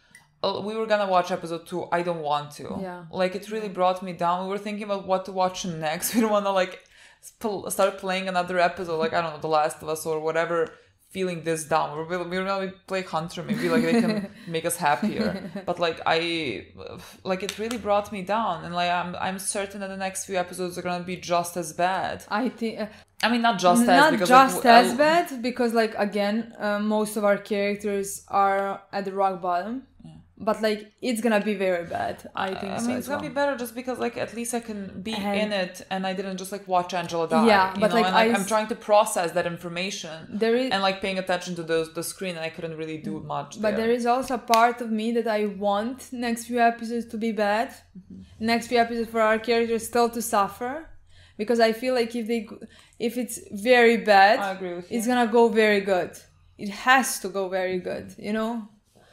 we were gonna watch episode 2. I don't want to.
Yeah.
Like it really brought me down. We were thinking about what to watch next. We don't want to like start playing another episode, like I don't know, The Last of Us or whatever, feeling this down. We're gonna play Hunter, maybe like they can make us happier. But like it really brought me down, and like I'm certain that the next few episodes are gonna be just as bad.
I think.
I mean, not just
as bad, because like again, most of our characters are at the rock bottom. Yeah. But like it's gonna be very bad. I think. I mean,
it's gonna be better just because like at least I can be in it, and I didn't just like watch Angela die.
Yeah, but like
I'm trying to process that information.
There is,
and like paying attention to the screen, and I couldn't really do much.
But there is also a part of me that I want next few episodes to be bad. Next few episodes for our characters still to suffer, because I feel like if it's very bad,
I agree with you.
It's gonna go very good. It has to go very good, you know. Yeah.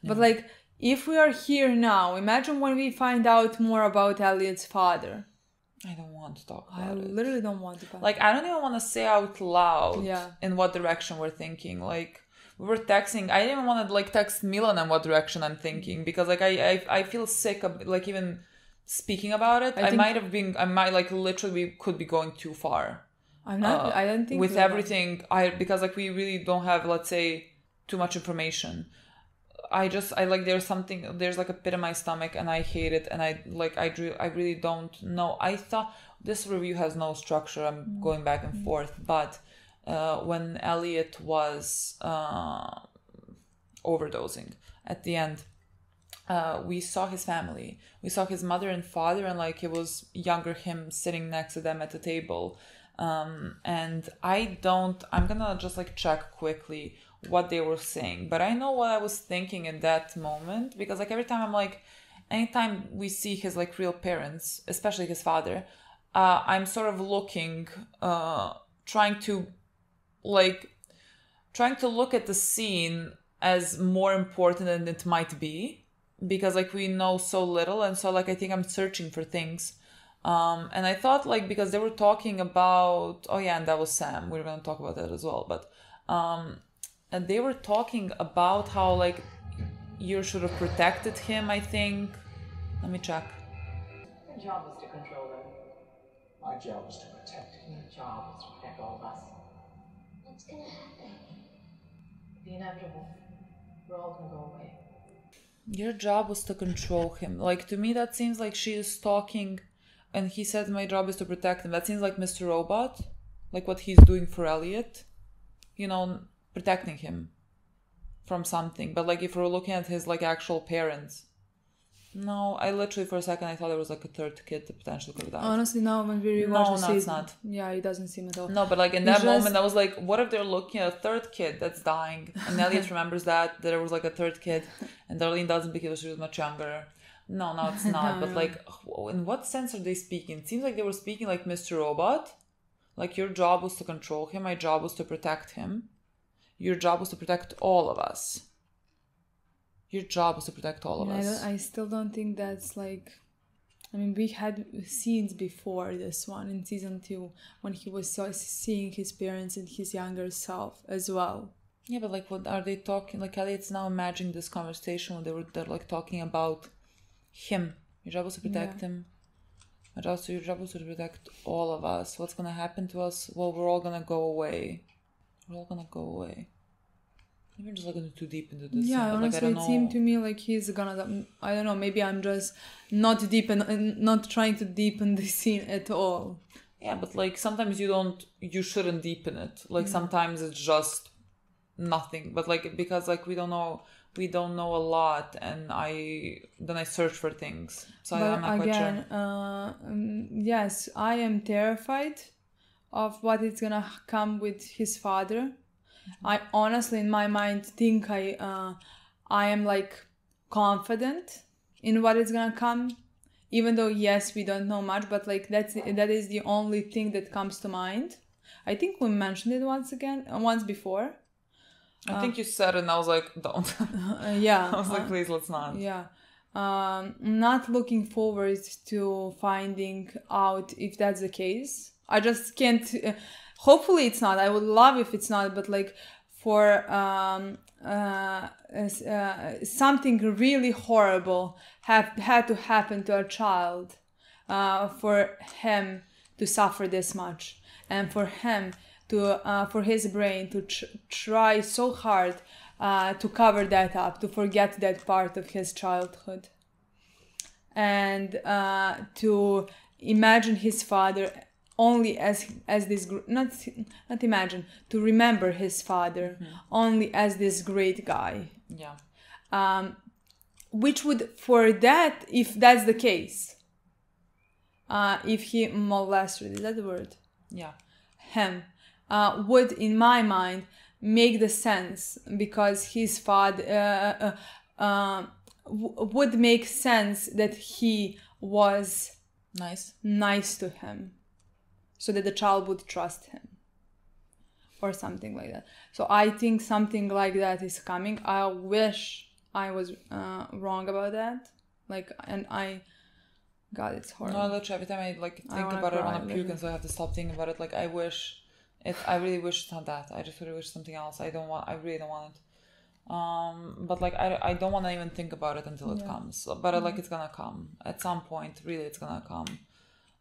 But like, if we are here now, imagine when we find out more about Elliot's father.
I don't want to talk about it.
I literally don't want to.
Like, I don't even want to say out loud in what direction we're thinking. Like, we were texting. I didn't even want to like text Milena in what direction I'm thinking, because like I feel sick of like even speaking about it. I might like literally we could be going too far.
I don't think
with everything. Because like we really don't have, let's say, too much information. I like there's like a pit in my stomach, and I hate it, and I really don't know. I thought this review has no structure. I'm going back and forth, but when Elliot was overdosing at the end, we saw his family. We saw his mother and father, and like it was younger him sitting next to them at the table. And I'm gonna just like check quickly what they were saying, but I know what I was thinking in that moment, because like every time I'm like, anytime we see his like real parents, especially his father, I'm sort of looking, trying to look at the scene as more important than it might be, because like we know so little, and so like I think I'm searching for things. And I thought like, because they were talking about, and that was Sam, we were going to talk about that as well, but and they were talking about how like you should have protected him, I think. Let me check.
Your job was to control them.
My
My job is to protect him.
Your job is to protect all of us.
What's gonna happen?
The inevitable. We're all gonna go away.
Your job was to control him. Like, to me, that seems like she is talking, and he said, my job is to protect him. That seems like Mr. Robot, like what he's doing for Elliot, you know, protecting him from something. But like, if we're looking at his like actual parents, no, I literally for a second I thought there was like a third kid that potentially could have died.
Honestly, now when we rewatch
no, it's not.
Yeah, it doesn't seem at all.
No, but like in that moment, I was like, what if they're looking at a third kid that's dying? And Elliot remembers that there was like a third kid, and Darlene doesn't because she was much younger. No, it's not. But like, in what sense are they speaking? It seems like they were speaking like Mr. Robot. Like, your job was to control him, my job was to protect him. Your job was to protect all of us. Your job was to protect all of us.
I still don't think that's like... I mean, we had scenes before this one in season 2 when he was seeing his parents and his younger self as well.
Yeah, but like, what are they talking? Like, Elliot's now imagining this conversation where they're like talking about him. Your job was to protect him. Your job was to protect all of us. What's gonna happen to us? Well, we're all gonna go away. We're all gonna go away. Maybe I'm just like going too deep into this.
Yeah,
thing,
honestly,
like,
it seemed to me like he's gonna... I don't know, maybe I'm just not deep and not trying to deepen the scene at all.
Yeah, but like sometimes you shouldn't deepen it. Like sometimes it's just nothing. But like, because like we don't know a lot, and I search for things. So I'm not quite sure.
Yes, I am terrified of what is gonna come with his father. I honestly, in my mind, think I am like confident in what is gonna come, even though yes, we don't know much, but like that is the only thing that comes to mind. I think we mentioned it once before.
I think you said it, and I was like, don't.
Yeah.
I was like, please, let's not.
Yeah. Not looking forward to finding out if that's the case. I just can't. Hopefully it's not. I would love if it's not, but like for something really horrible had to happen to a child for him to suffer this much, and for him to for his brain to try so hard to cover that up, to forget that part of his childhood, and to imagine his father only as this not imagine, to remember his father only as this great guy.
Yeah.
Which would, for that, if that's the case, if he molested, is that the word?
Yeah.
Him, would, in my mind, make the sense, because his father would make sense that he was nice to him, so that the child would trust him, or something like that. So I think something like that is coming. I wish I was wrong about that. Like, and God, it's horrible.
No, literally, every time I like think about it, I want to puke, and so I have to stop thinking about it. Like, I really wish it's not that. I just really wish something else. I really don't want it. But like, I don't want to even think about it until it comes. But like, it's gonna come at some point. Really, it's gonna come.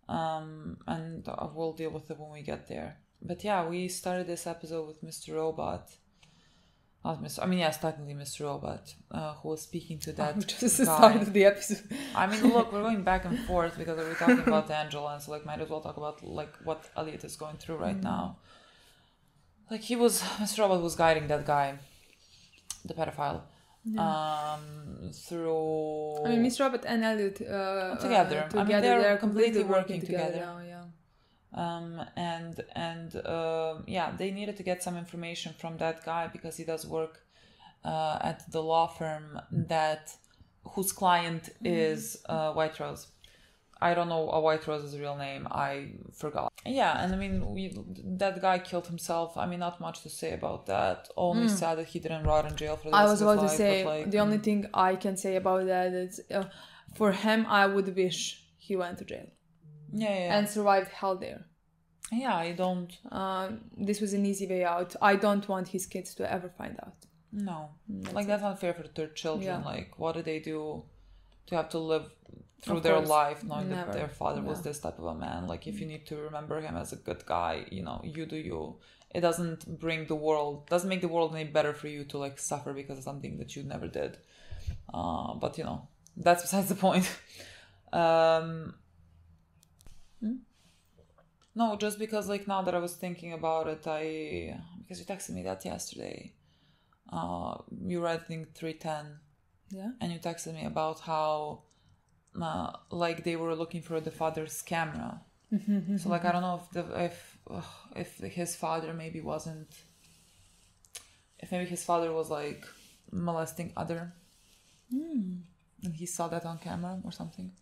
And we'll deal with it when we get there. But yeah, we started this episode with Mr. Robot. Yes, technically Mr. Robot, who was speaking to that
just started the episode.
I mean, look, we're going back and forth because we're talking about Angela, and so like might as well talk about like what Elliot is going through right now. Like, Mr. Robot was guiding that guy, the pedophile, through...
I mean, Mr. Robot and Elliot
together. I mean, they're completely working together.
Now,
they needed to get some information from that guy because he does work at the law firm whose client is White Rose. I don't know a White Rose's real name. I forgot. Yeah, and I mean, that guy killed himself. I mean, not much to say about that. Only sad that he didn't rot in jail for the rest of his life.
I was about to say, the only thing I can say about that is, for him, I would wish he went to jail.
Yeah.
And survived hell there.
Yeah, I don't...
this was an easy way out. I don't want his kids to ever find out.
No. That's not fair for their children. Yeah. Like, what did they do? to have to live through their life knowing that their father was this type of a man. Like, if you need to remember him as a good guy, you know, you do you. It doesn't make the world any better for you to like suffer because of something that you never did. But you know, that's besides the point. No, just because like now that I was thinking about it, because you texted me that yesterday. You were, I think, 3:10.
Yeah.
And you texted me about how like they were looking for the father's camera. So like I don't know if his father maybe wasn't, if maybe his father was like molesting other, and he saw that on camera or something,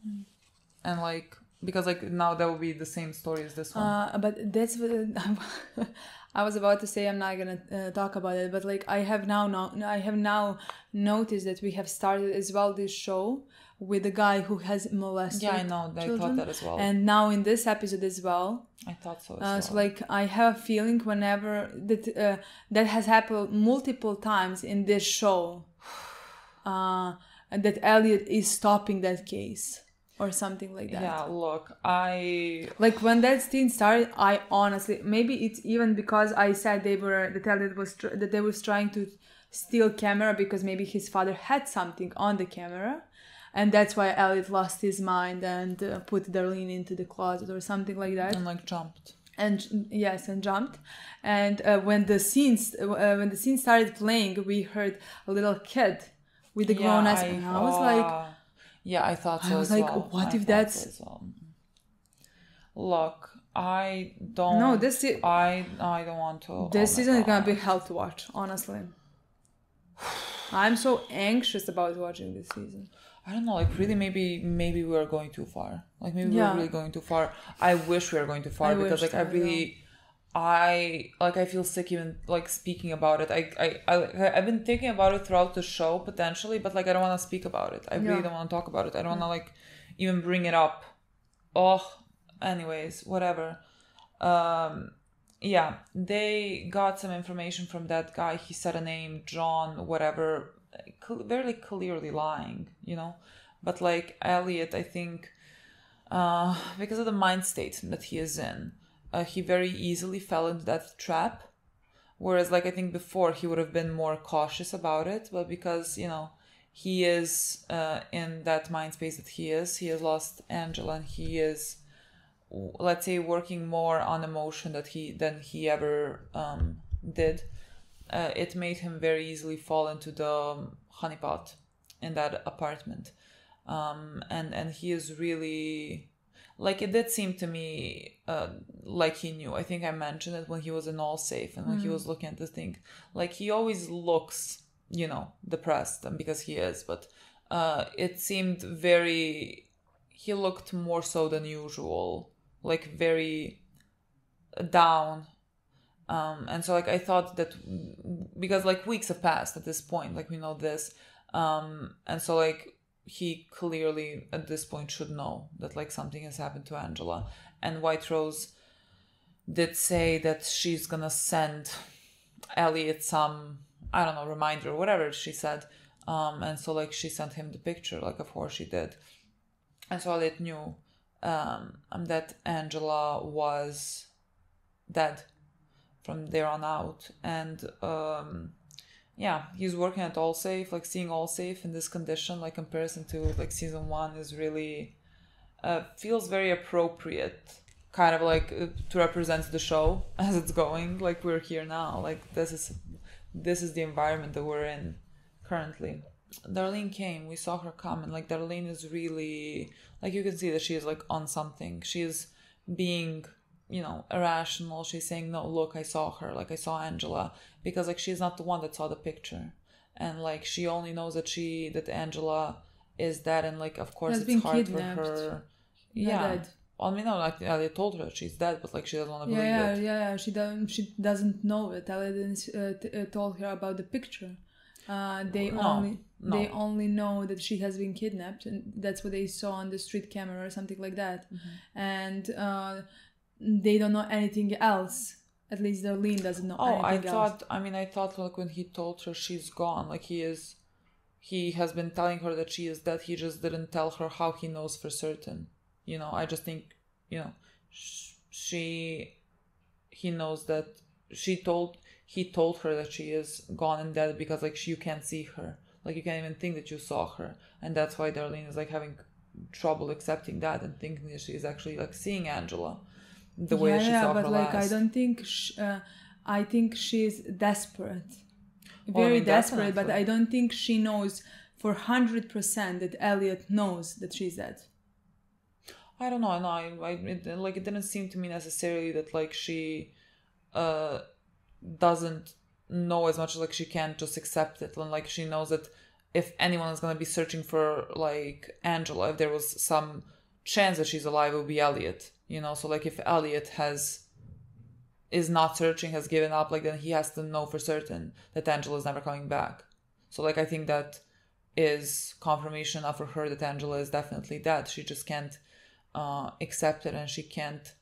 and like because like now that would be the same story as this one.
But that's what I was about to say. I'm not gonna talk about it, but like I have now noticed that we have started as well this show with the guy who has molested.
Yeah, I know. I thought that as well.
And now in this episode as well.
I thought so as well.
So like I have a feeling whenever that has happened multiple times in this show, that Elliot is stopping that case or something like that.
Yeah, look,
like when that scene started, I honestly, maybe it's even because I said that they was trying to steal camera because maybe his father had something on the camera. And that's why Elliot lost his mind and put Darlene into the closet or something like that.
And like jumped.
And yes, and jumped. And when the scene started playing, we heard a little kid with the grown ass, and I was like,
yeah, I thought so.
I was like, what if that's?
Look, I don't.
No,
I don't want to.
This season is gonna be hell to watch. Honestly, I'm so anxious about watching this season.
I don't know, like really maybe we are going too far. Like maybe we're really going too far. I wish we were going too far because like I feel sick even like speaking about it. I've been thinking about it throughout the show potentially, but like I don't want to speak about it. I really don't want to talk about it. I don't want to like even bring it up. Anyways, whatever. Yeah, they got some information from that guy. He said a name, John, whatever. Very clearly lying, you know, but like Elliot, I think because of the mind state that he is in, he very easily fell into that trap, whereas like I think before he would have been more cautious about it, but because you know he is in that mind space that he has lost Angela, and he is, let's say, working more on emotion than he ever did. It made him very easily fall into the honeypot in that apartment. And he is really, like, it did seem to me like he knew. I think I mentioned it when he was in All Safe and when he was looking at the thing. Like, he always looks, you know, depressed, and because he is, but it seemed he looked more so than usual, like very down. And so like I thought that because like weeks have passed at this point, like we know this, and so like he clearly at this point should know that like something has happened to Angela. And White Rose did say that she's gonna send Elliot some, I don't know, reminder or whatever she said, and so like she sent him the picture, like of course she did. And so Elliot knew that Angela was dead from there on out. And yeah, he's working at All Safe, like seeing All Safe in this condition, like comparison to like season 1 is really feels very appropriate, kind of like to represent the show as it's going. Like we're here now, like this is the environment that we're in currently. Darlene came, we saw her come, and like Darlene is really, like you can see that she is like on something. She is being, you know, irrational. She's saying, no, look, I saw her, like I saw Angela, because like she's not the one that saw the picture, and like she only knows that Angela is dead, and like of course it's hard kidnapped for her. Dead. Well, I mean, no, like they told her she's dead, but like she doesn't want to believe it.
Yeah, she doesn't know it. They told her about the picture. They only know that she has been kidnapped, and that's what they saw on the street camera or something like that. And they don't know anything else. At least Darlene doesn't know anything else.
I thought like when he told her she's gone, like he is he has been telling her that she is dead. He just didn't tell her how he knows for certain. You know, I just think, you know, he knows that he told her that she is gone and dead because like you can't see her. Like you can't even think that you saw her. And that's why Darlene is like having trouble accepting that and thinking that she's actually like seeing Angela the way she saw her last.
I don't think I think she's desperate, very desperate, but I don't think she knows for 100% that Elliot knows that she's dead.
I don't know. No, it didn't seem to me necessarily that like she doesn't know as much as like she can't just accept it, and like she knows that if anyone is going to be searching for like Angela, if there was some chance that she's alive, it would be Elliot, you know. So like if Elliot is not searching, has given up, like then he has to know for certain that Angela is never coming back. So like I think that is confirmation enough for her that Angela is definitely dead. She just can't accept it, and she can't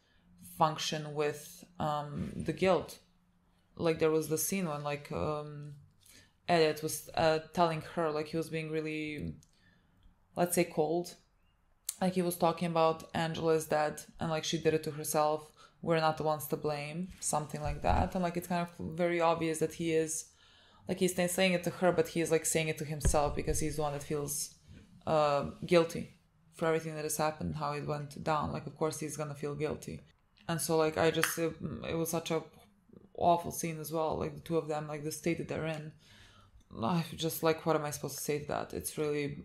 function with the guilt. Like there was the scene when like Elliot was telling her, like he was being really, let's say, cold. Like he was talking about Angela's dead and like she did it to herself. We're not the ones to blame, something like that. And like it's kind of very obvious that he is, like he's saying it to her, but he is like saying it to himself because he's the one that feels guilty for everything that has happened, how it went down. Like of course he's gonna feel guilty. And so like I just, it was such a awful scene as well, like the two of them, like the state that they're in. Just like, what am I supposed to say to that? It's really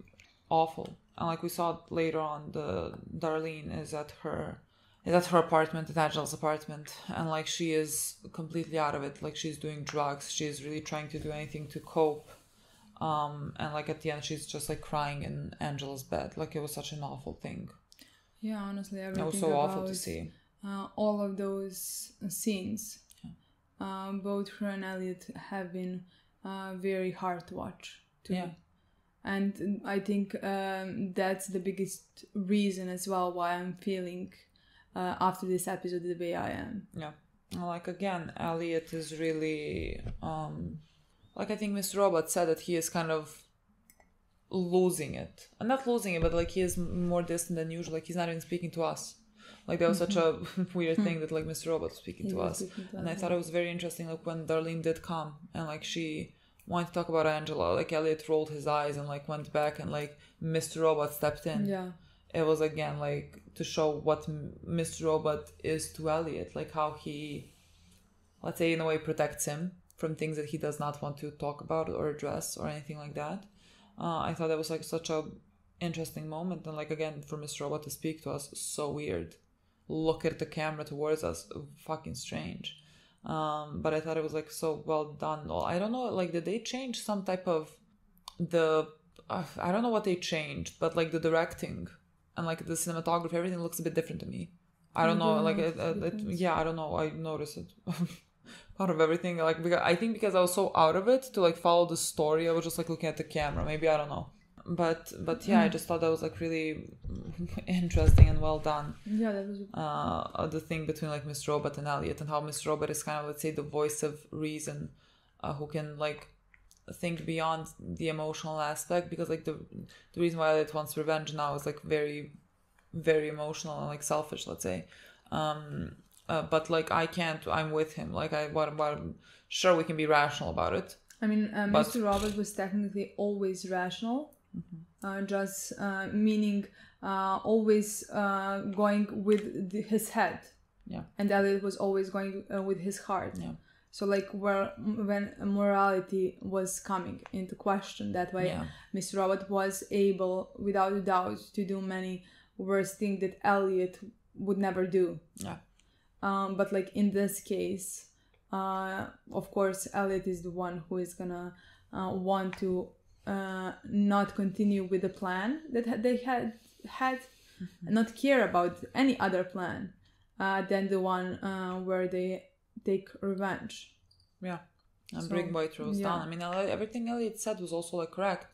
awful. And like we saw later on, the Darlene is at her apartment, at Angela's apartment, and like she is completely out of it. Like she's doing drugs, she's really trying to do anything to cope, and like at the end she's just like crying in Angela's bed. Like it was such an awful thing.
Yeah, honestly, everything
it was so awful to see.
All of those scenes, both her and Elliot have been very hard to watch too.
Yeah.
And I think that's the biggest reason as well why I'm feeling after this episode the way I am.
Yeah. Like again, Elliot is really like I think Mr. Robot said that he is kind of losing it. And not losing it, but like he is more distant than usual. Like he's not even speaking to us. Like that was such a weird thing that like Mr. Robot was speaking to us. And I thought it was very interesting, like when Darlene did come and like she wanted to talk about Angela, like Elliot rolled his eyes and like went back and like Mr. Robot stepped in.
Yeah.
It was again like to show what Mr. Robot is to Elliot, like how he, let's say in a way, protects him from things that he does not want to talk about or address or anything like that. I thought that was like such a interesting moment, and like again for Mr. Robot to speak to us, so weird. Look at the camera towards us, fucking strange. But I thought it was like so well done. I don't know, like did they change some type of I don't know what they changed, but like the directing and like the cinematography, everything looks a bit different to me. I don't know, like I don't know, I noticed it out of everything, like because I think because I was so out of it to like follow the story, I was just like looking at the camera, maybe, I don't know. But yeah, I just thought that was like really interesting and well done.
Yeah, that was
the thing between like Mr. Robot and Elliot, and how Mr. Robot is kind of, let's say, the voice of reason, who can like think beyond the emotional aspect, because like the reason why Elliot wants revenge now is like very, very emotional and like selfish, let's say. But like I can't. I'm with him. Like sure we can be rational about it.
I mean, Mr. Robot was technically always rational. Mm-hmm. Just meaning always going with his head.
Yeah.
And Elliot was always going with his heart.
Yeah.
So like when morality was coming into question, that way Mr. Robot was able, without a doubt, to do many worse things that Elliot would never do.
Yeah.
But like in this case, of course, Elliot is the one who is gonna want to not continue with the plan that they had, mm-hmm. and not care about any other plan than the one where they take revenge.
Yeah, and bring White Rose down. I mean, everything Elliot said was also like correct.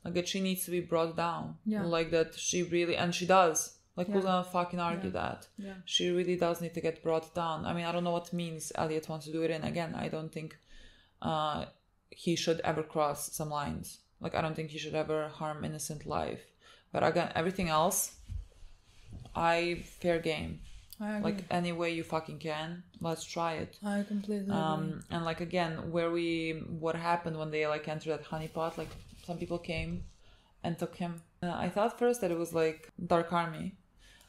Like that she needs to be brought down.
Yeah.
Like that she really, and she does. Like who's gonna fucking argue that?
Yeah.
She really does need to get brought down. I mean, I don't know what means Elliot wants to do it in. Again, I don't think he should ever cross some lines. Like, I don't think he should ever harm innocent life. But again, everything else, fair game.
I agree.
Like, any way you fucking can, let's try it.
I completely agree.
And like, again, what happened when they like entered that honeypot, like some people came and took him. I thought first that it was like Dark Army,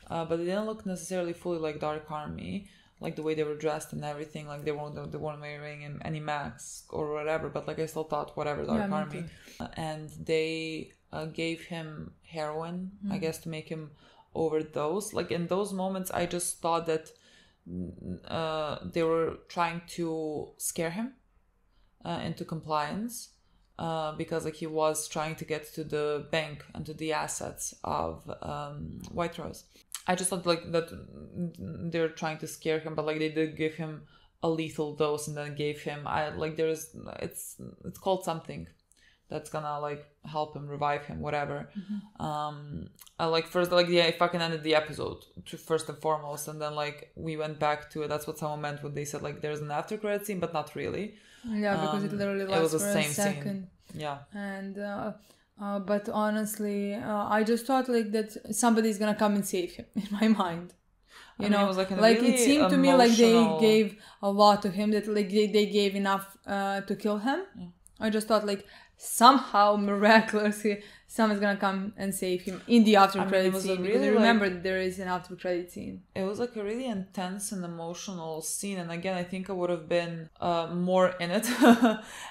but it didn't look necessarily fully like Dark Army, like the way they were dressed and everything. Like they weren't wearing any mask or whatever, but like I still thought whatever, Dark Army. And they gave him heroin, I guess, to make him overdose. Like in those moments, I just thought that they were trying to scare him into compliance, because like he was trying to get to the bank and to the assets of White Rose. I just thought like that they're trying to scare him, but like they did give him a lethal dose and then gave him it's called something that's gonna like help him, revive him, whatever. I like first like I fucking ended the episode first and foremost, and then like we went back to it. That's what someone meant when they said like there's an after credit scene, but not really.
Yeah, because it literally lasts for a second.
Scene. Yeah.
And but honestly, I just thought like that somebody's gonna come and save him in my mind. You know,
it was
like
really
it seemed to me like they gave a lot to him, that like they gave enough to kill him. Yeah. I just thought like somehow miraculously someone's gonna come and save him in the after credit scene, because I remember there is an after credit scene.
It was like a really intense and emotional scene, and again I think I would have been more in it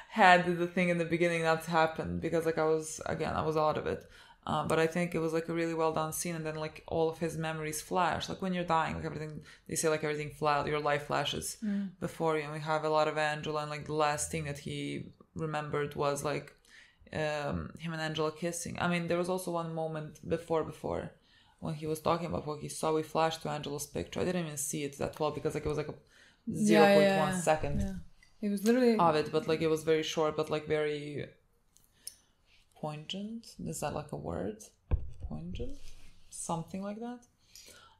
had the thing in the beginning not happened, because like I was out of it. But I think it was like a really well done scene, and then like all of his memories flash. Like when you're dying, like everything, they say like everything your life flashes before you. And we have a lot of Angela, and like the last thing that he remembered was like him and Angela kissing. I mean, there was also one moment before when he was talking about what he saw. We flashed to Angela's picture. I didn't even see it that well, because like it was like a 0.1 second.
Yeah. It was literally
of it, but like it was very short, but like very poignant. Is that like a word? Poignant? Something like that.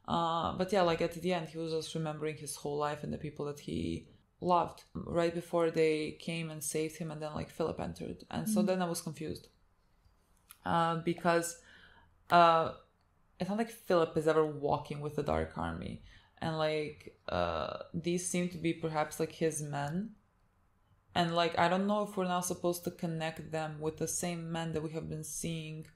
But yeah, like at the end, he was just remembering his whole life and the people that he loved. Right before they came and saved him, and then like Philip entered, and so then I was confused, because it's not like Philip is ever walking with the Dark Army, and like these seem to be perhaps like his men. And like, I don't know if we're now supposed to connect them with the same men that we have been seeing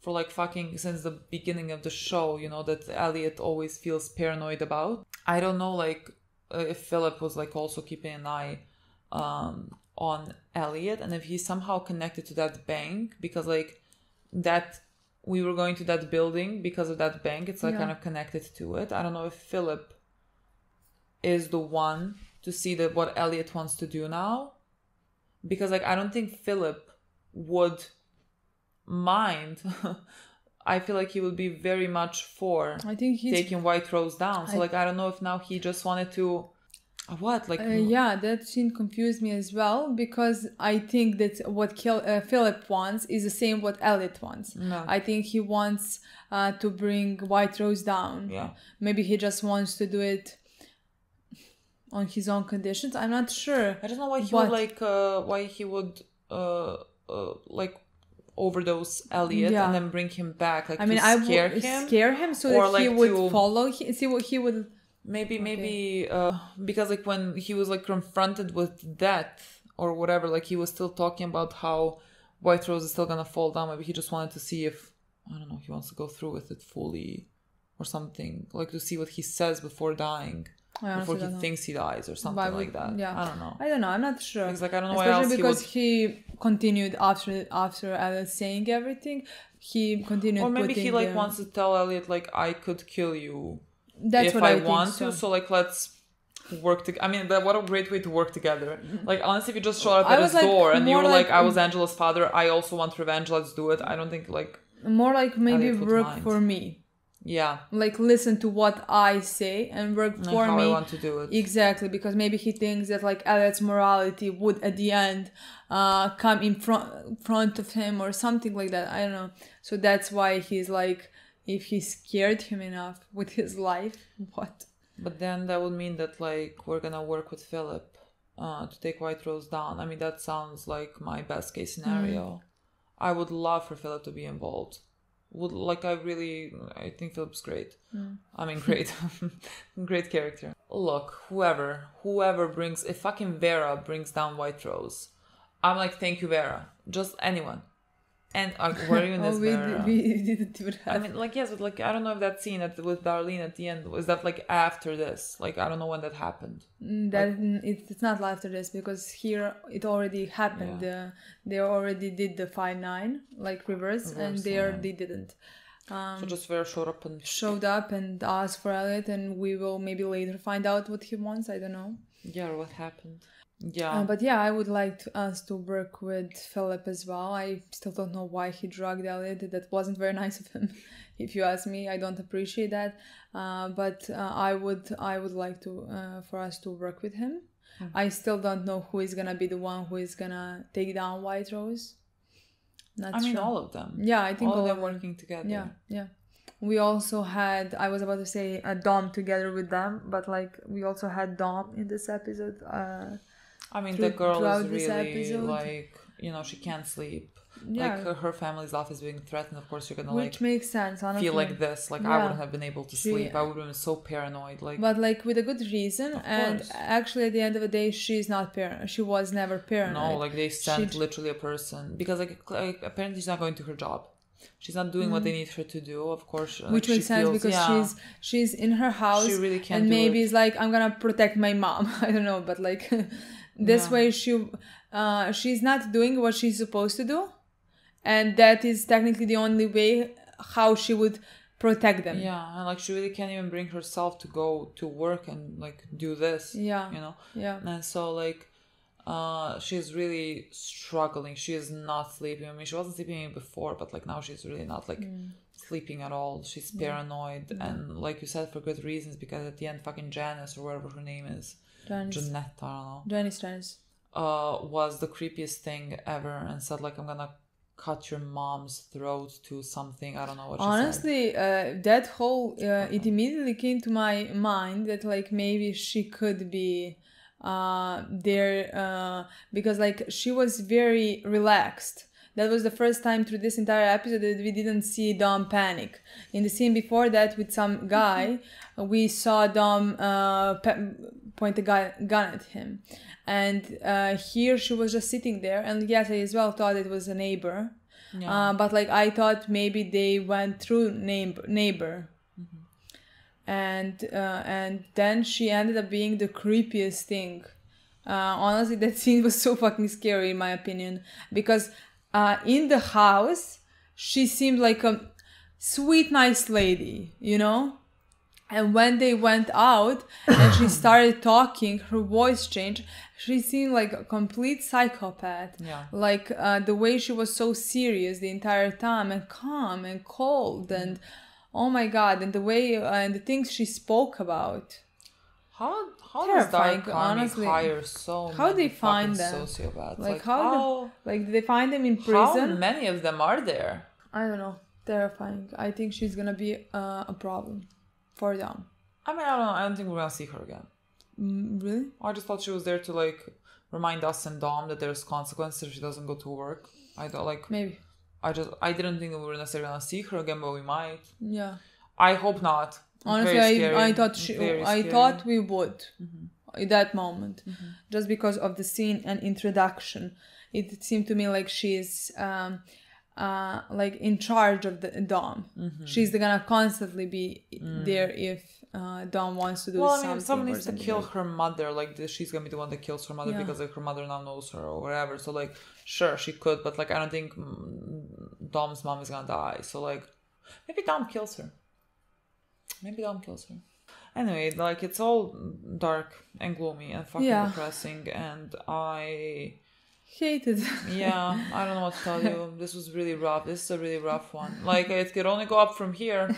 for like fucking since the beginning of the show, you know, that Elliot always feels paranoid about. I don't know, like, if Philip was like also keeping an eye on Elliot, and if he's somehow connected to that bank, because like that we were going to that building because of that bank. It's like kind of connected to it. I don't know if Philip is the one to see that what Elliot wants to do now, because like I don't think Philip would mind. I feel like he would be very much for taking White Rose down. So like I don't know if now he just wanted to that scene confused me as well, because I think that what Philip wants is the same what Elliot wants. No.
I think he wants to bring White Rose down.
Yeah.
Maybe he just wants to do it on his own conditions. I'm not sure.
I don't know why he would overdose Elliot and then bring him back. Like, I mean, I would
scare him so that he would follow. See what he would.
Maybe because like when he was like confronted with death or whatever, like he was still talking about how White Rose is still gonna fall down. Maybe he just wanted to see if, I don't know, he wants to go through with it fully or something, like to see what he says before dying. Before he thinks he dies or something like that.
Yeah.
I don't know.
I'm not sure.
It's like I don't know
why else because
he
continued after Elliot saying everything. He continued.
Or maybe he like wants to tell Elliot like, I could kill you.
That's
if
what
I
think
want to. So like let's work together. I mean, what a great way to work together. Like honestly, if you just showed up at his door and you were like, I was Angela's father, I also want revenge, let's do it. I don't think like
more like maybe work for me.
Yeah.
Like listen to what I say and work for
how
me.
I want to do it.
Exactly, because maybe he thinks that like Elliot's morality would at the end come in front of him or something like that. I don't know. So that's why he's like, if he scared him enough with his life, what?
But then that would mean that like we're gonna work with Philip to take White Rose down. I mean, that sounds like my best case scenario. I would love for Philip to be involved. I think Philip's great. I mean, great. Great character. Look, whoever brings, if fucking Vera brings down White Rose, I'm like, thank you, Vera. Just anyone. And where even is Vera?
We didn't even have.
I mean, like, yes, but like, I don't know if that scene with Darlene at the end, was that like after this? Like, I don't know when that happened.
It's not after this, because here it already happened.
Yeah.
They already did the 5-9, like reverse, and there they didn't.
So just Vera showed up
and asked for Elliot, and we will maybe later find out what he wants. I don't know.
Yeah, or what happened. Yeah.
But yeah, I would like us to work with Philip as well. I still don't know why he drugged Elliot. That wasn't very nice of him, if you ask me. I don't appreciate that. But I would like to for us to work with him. I still don't know who is gonna be the one who is gonna take down White Rose.
I mean, all of them.
Yeah, I think
all of them working together.
Yeah. We also had, I was about to say Dom together with them, but like we also had Dom in this episode.
I mean, the girl is really like, she can't sleep.
Yeah.
Like her family's life is being threatened. Of course, you're gonna
which makes sense. Honestly,
feel like this. Like I wouldn't have been able to sleep. I would have been so paranoid.
But like with a good reason. And actually, at the end of the day, she's not paranoid. She was never paranoid.
No, like they sent literally a person because like apparently she's not going to her job. She's not doing what they need her to do. Of course,
which makes sense because she's in her house.
She really can't.
And maybe it's like, I'm gonna protect my mom. I don't know, but like this way she's not doing what she's supposed to do. And that is technically the only way how she would protect them.
Yeah, and like she really can't even bring herself to go to work and like do this.
Yeah.
Yeah. And so like she's really struggling. She is not sleeping. I mean, she wasn't sleeping before, but like now she's really not like sleeping at all. She's paranoid and like you said, for good reasons, because at the end fucking Janice or whatever her name is. Jeanette, I don't know.
Janice.
Was the creepiest thing ever and said like, I'm gonna cut your mom's throat to something. I don't know what she
said. That whole it immediately came to my mind that like maybe she could be there because like she was very relaxed. That was the first time through this entire episode that we didn't see Dom panic. In the scene before that with some guy, we saw Dom point a gun at him. And here she was just sitting there. And yes, I as well thought it was a neighbor. Yeah. But like I thought maybe they went through neighbor. And then she ended up being the creepiest thing. Honestly, that scene was so fucking scary in my opinion. Because in the house, she seemed like a sweet, nice lady, And when they went out and she started talking, her voice changed. She seemed like a complete psychopath.
Yeah.
Like the way she was so serious the entire time and calm and cold and oh my God, and the way and the things she spoke about.
How does Dark Army hire so
how
many
they find them?
Sociopaths?
Like how did they find them in prison?
How many of them are there?
I don't know. Terrifying. I think she's gonna be a problem for them.
I mean, I don't know. I don't think we're gonna see her again.
Really?
I just thought she was there to like remind us and Dom that there's consequences if she doesn't go to work. I thought like
maybe. I
didn't think that we were necessarily gonna see her again, but we might.
Yeah.
I hope not.
Honestly, I thought we would at that moment, just because of the scene and introduction. It seemed to me like she's like in charge of the Dom. She's gonna constantly be there if Dom wants to do something.
Well, I mean, someone needs to kill her mother. Like she's gonna be the one that kills her mother because like her mother now knows her or whatever. So like, sure, she could, but like I don't think Dom's mom is gonna die. So like, maybe Dom kills her. Anyway, like it's all dark and gloomy and fucking depressing, and I
hate it.
Yeah, I don't know what to tell you. This was really rough. This is a really rough one. Like it could only go up from here.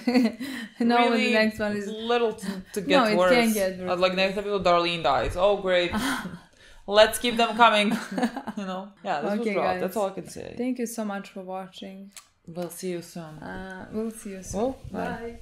No,
really
the next one is
little to get worse.
No, it can't get worse.
Like next episode, Darlene dies. Oh great. Let's keep them coming. Yeah, this was rough. Guys. That's all I can say.
Thank you so much for watching.
We'll see you soon.
We'll see you soon.
Well,
bye.